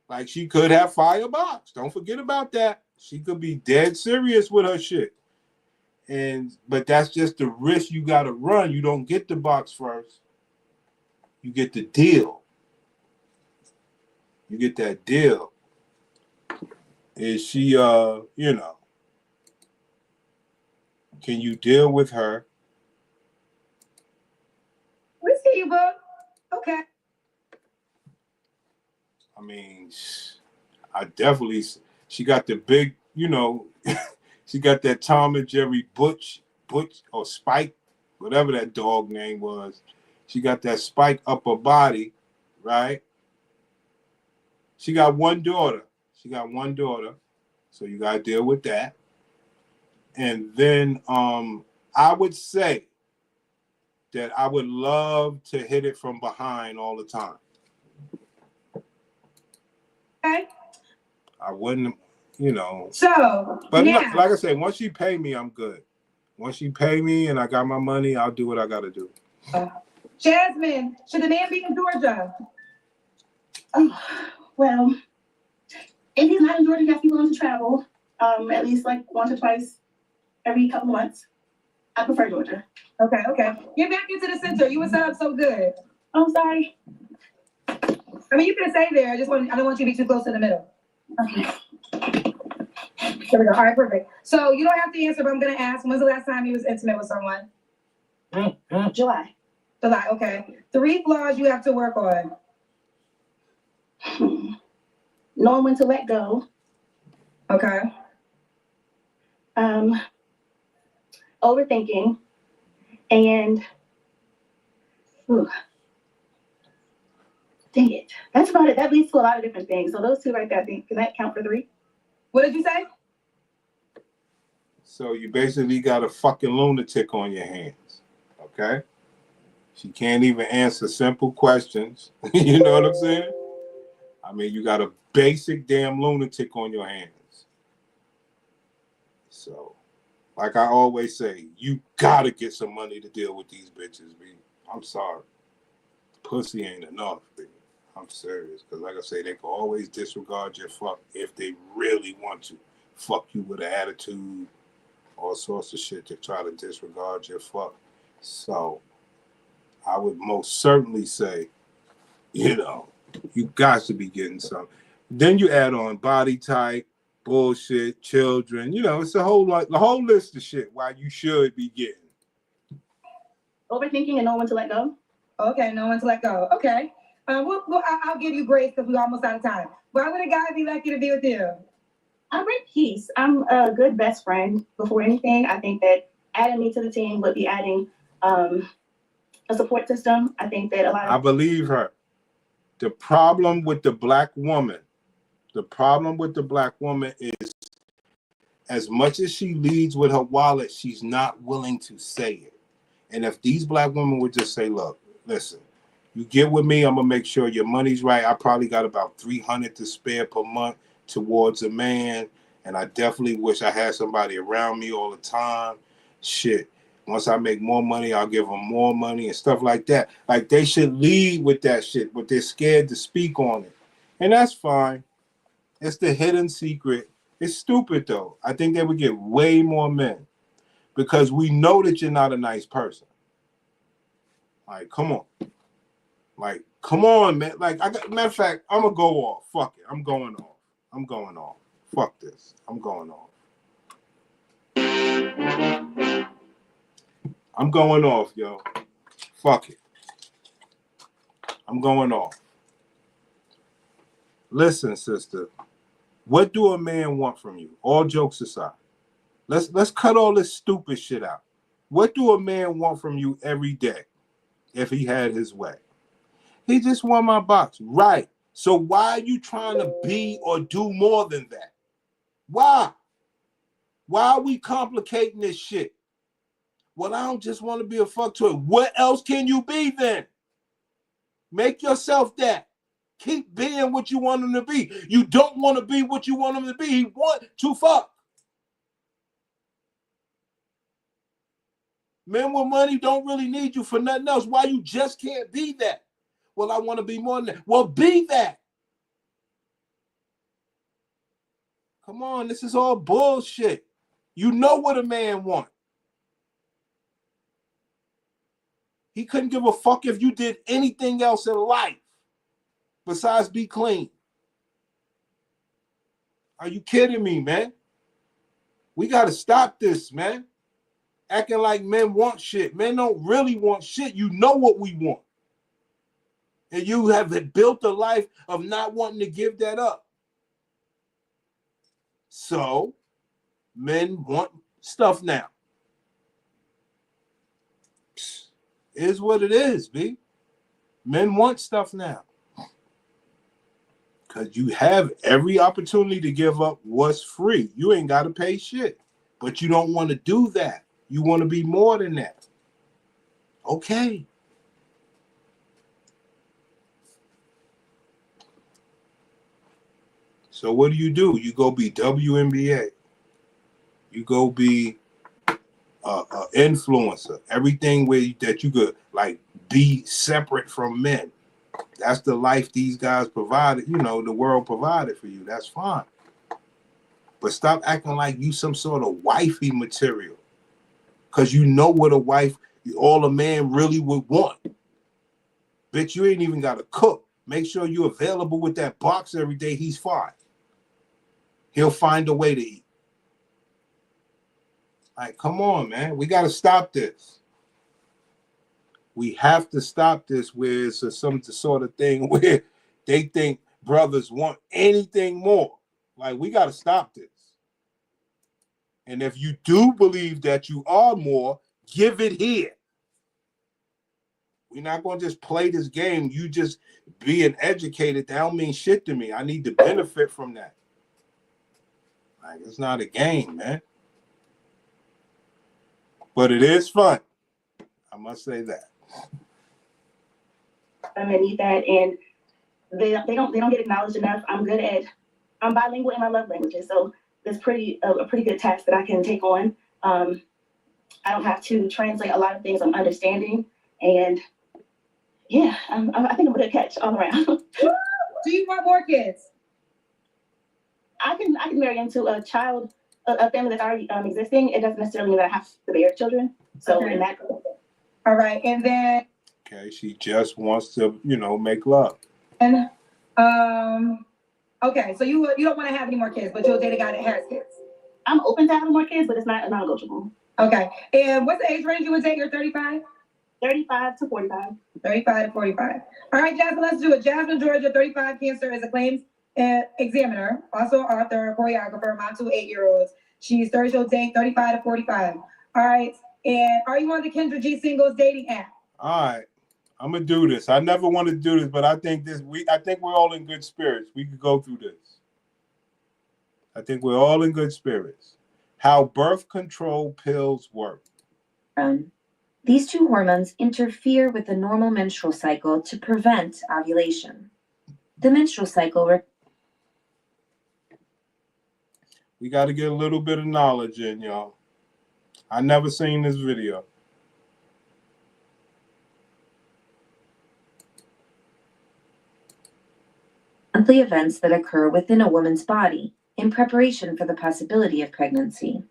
Like, she could have fire box. Don't forget about that. She could be dead serious with her shit. But that's just the risk you got to run. You don't get the box first. You get the deal. You get that deal. Is she, you know, can you deal with her? We see you, boo. Okay. I mean, I definitely, she got the big, you know, she got that Tom and Jerry Butch or Spike, whatever that dog name was. She got that Spike upper body, right? She got one daughter. So you got to deal with that. And then I would say that I would love to hit it from behind all the time. Okay. I wouldn't, you know. So, but now, like I said, once she pay me, I'm good. Once she pay me and I got my money, I'll do what I got to do. Jasmine, should the man be in Georgia? Oh, well, if he's not in Georgia, he has to be willing to travel at least like once or twice every couple of months. I prefer Georgia. Okay. Get back into the center. You was set up so good. Oh, sorry. I mean, you can stay there. I don't want you to be too close in the middle. Okay. There we go. All right, perfect. So you don't have to answer, but I'm going to ask, when's the last time you was intimate with someone? July. July, okay. 3 flaws you have to work on. Knowing when to let go. Okay. Overthinking. And dang it. That's about it. That leads to a lot of different things. So those two right there, can that count for 3? What did you say? So you basically got a fucking lunatic on your hands, okay? She can't even answer simple questions. You know what I'm saying? I mean, you got a basic damn lunatic on your hands. So, like I always say, you gotta get some money to deal with these bitches, B. I'm sorry. Pussy ain't enough, B. I'm serious. Because like I say, they can always disregard your fuck if they really want to. Fuck you with an attitude, all sorts of shit to try to disregard your fuck. So, I would most certainly say, you know, you got to be getting some. Then you add on body type, bullshit, children. You know, it's the whole list of shit why you should be getting. Overthinking and knowing when to let go. Okay, know when to let go. Okay. I'll give you grace because we're almost out of time. Why would a guy be lucky to be with you? I bring peace. I'm a good best friend before anything. I think that adding me to the team would be adding a support system. I think that a lot of... I believe her. The problem with the black woman is, as much as she leads with her wallet, she's not willing to say it. And if these black women would just say, look, listen, you get with me, I'm gonna make sure your money's right. I probably got about $300 to spare per month towards a man, and I definitely wish I had somebody around me all the time. Shit, once I make more money, I'll give them more money and stuff like that. Like, they should lead with that shit, but they're scared to speak on it. And that's fine. It's the hidden secret. It's stupid, though. I think they would get way more men because we know that you're not a nice person. Like, come on. Like, come on, man. Like, matter of fact, I'm going to go off. Fuck it. I'm going off. Fuck this. I'm going off. I'm going off, yo. Fuck it. I'm going off. Listen, sister. What do a man want from you? All jokes aside. Let's cut all this stupid shit out. What do a man want from you every day if he had his way? He just won my box. Right. So why are you trying to be or do more than that? Why? Why are we complicating this shit? Well, I don't just want to be a fuck toy. What else can you be then? Make yourself that. Keep being what you want him to be. You don't want to be what you want him to be. He want to fuck. Men with money don't really need you for nothing else. Why you just can't be that? Well, I want to be more than that. Well, be that. Come on, this is all bullshit. You know what a man wants. He couldn't give a fuck if you did anything else in life besides be clean. Are you kidding me, man? We got to stop this, man. Acting like men want shit. Men don't really want shit. You know what we want. And you have built a life of not wanting to give that up. So, men want stuff now. It is what it is, B. Men want stuff now. Because you have every opportunity to give up what's free. You ain't got to pay shit. But you don't want to do that. You want to be more than that. Okay. So what do? You go be WNBA. You go be influencer. Everything that you could like be separate from men. That's the life these guys provided. You know, the world provided for you. That's fine. But stop acting like you some sort of wifey material. Because you know what a wife, all a man really would want. Bitch, you ain't even got to cook. Make sure you're available with that box every day. He's fine. He'll find a way to eat. Like, come on, man. We got to stop this. We have to stop this where it's some sort of thing where they think brothers want anything more. Like, we got to stop this. And if you do believe that you are more, give it here. We're not going to just play this game. You just being educated, that don't mean shit to me. I need to benefit from that. Like, it's not a game, man. But it is fun. I must say that. I'm gonna need that, and they don't get acknowledged enough. I'm bilingual in my love languages, so it's a pretty good task that I can take on. I don't have to translate a lot of things. I'm understanding, and yeah, I think I'm a good catch all around. Do you want more kids? I can marry into a family that's already existing. It doesn't necessarily mean that I have to bear children. So okay. In that. All right, and then. Okay, she just wants to, make love. And okay, so you don't want to have any more kids, but you'll date a guy that has kids. I'm open to having more kids, but it's not non-negotiable. Okay, and what's the age range you would date? You're 35. 35 to 45. 35 to 45. All right, Jasmine, let's do it. Jasmine Georgia, 35, Cancer, is a claims examiner, also author, choreographer, mom to 8-year-olds. She's third show date, 35 to 45. All right, and are you on the Kendra G Singles dating app? All right, I'm gonna do this. I never wanted to do this, but I think we're all in good spirits. We could go through this. I think we're all in good spirits. How birth control pills work. These two hormones interfere with the normal menstrual cycle to prevent ovulation. The menstrual cycle. We got to get a little bit of knowledge in, y'all. I never seen this video. Monthly events that occur within a woman's body in preparation for the possibility of pregnancy.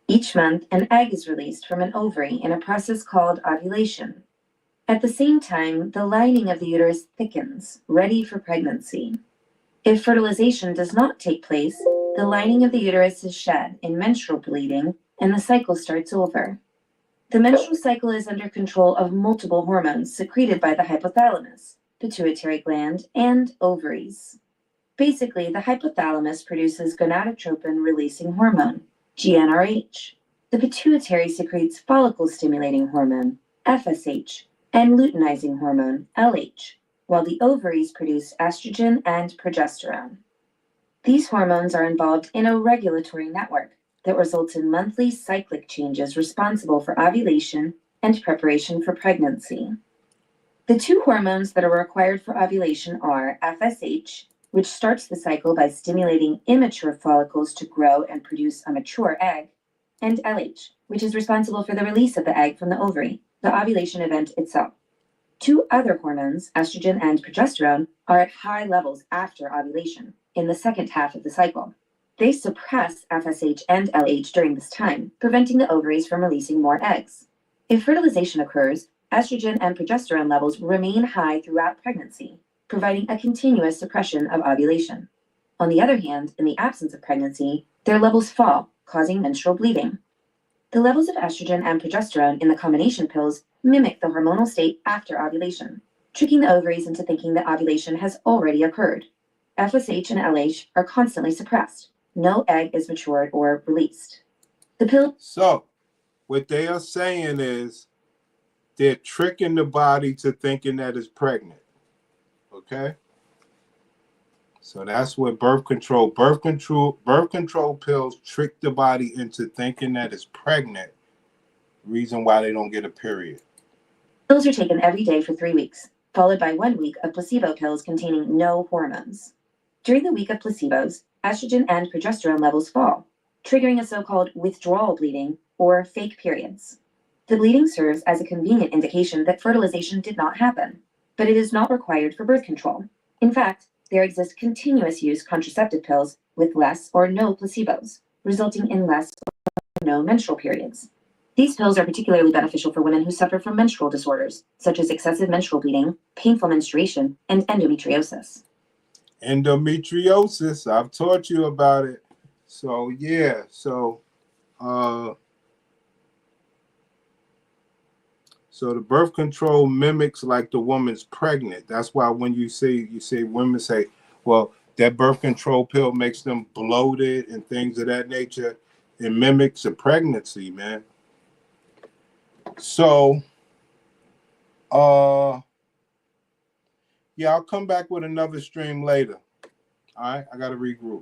Each month, an egg is released from an ovary in a process called ovulation. At the same time, the lining of the uterus thickens, ready for pregnancy. If fertilization does not take place, the lining of the uterus is shed in menstrual bleeding, and the cycle starts over. The menstrual cycle is under control of multiple hormones secreted by the hypothalamus, pituitary gland, and ovaries. Basically, the hypothalamus produces gonadotropin-releasing hormone, GnRH. The pituitary secretes follicle-stimulating hormone, FSH, and luteinizing hormone, LH, while the ovaries produce estrogen and progesterone. These hormones are involved in a regulatory network that results in monthly cyclic changes responsible for ovulation and preparation for pregnancy. The two hormones that are required for ovulation are FSH, which starts the cycle by stimulating immature follicles to grow and produce a mature egg, and LH, which is responsible for the release of the egg from the ovary, the ovulation event itself. Two other hormones, estrogen and progesterone, are at high levels after ovulation, in the second half of the cycle. They suppress FSH and LH during this time, preventing the ovaries from releasing more eggs. If fertilization occurs, estrogen and progesterone levels remain high throughout pregnancy, providing a continuous suppression of ovulation. On the other hand, in the absence of pregnancy, their levels fall, causing menstrual bleeding. The levels of estrogen and progesterone in the combination pills mimic the hormonal state after ovulation, tricking the ovaries into thinking that ovulation has already occurred. FSH and LH are constantly suppressed. No egg is matured or released. The pill. So, what they are saying is they're tricking the body to thinking that it's pregnant. Okay? So that's what birth control pills trick the body into thinking that it's pregnant. Reason why they don't get a period. Pills are taken every day for 3 weeks, followed by 1 week of placebo pills containing no hormones. During the week of placebos, estrogen and progesterone levels fall, triggering a so-called withdrawal bleeding or fake periods. The bleeding serves as a convenient indication that fertilization did not happen, but it is not required for birth control. In fact, there exist continuous use contraceptive pills with less or no placebos, resulting in less or no menstrual periods. These pills are particularly beneficial for women who suffer from menstrual disorders, such as excessive menstrual bleeding, painful menstruation, and endometriosis. Endometriosis, I've taught you about it. So yeah, so the birth control mimics like the woman's pregnant. That's why when you say women say, well, that birth control pill makes them bloated and things of that nature. It mimics a pregnancy, man. So yeah, I'll come back with another stream later. All right, I gotta regroup.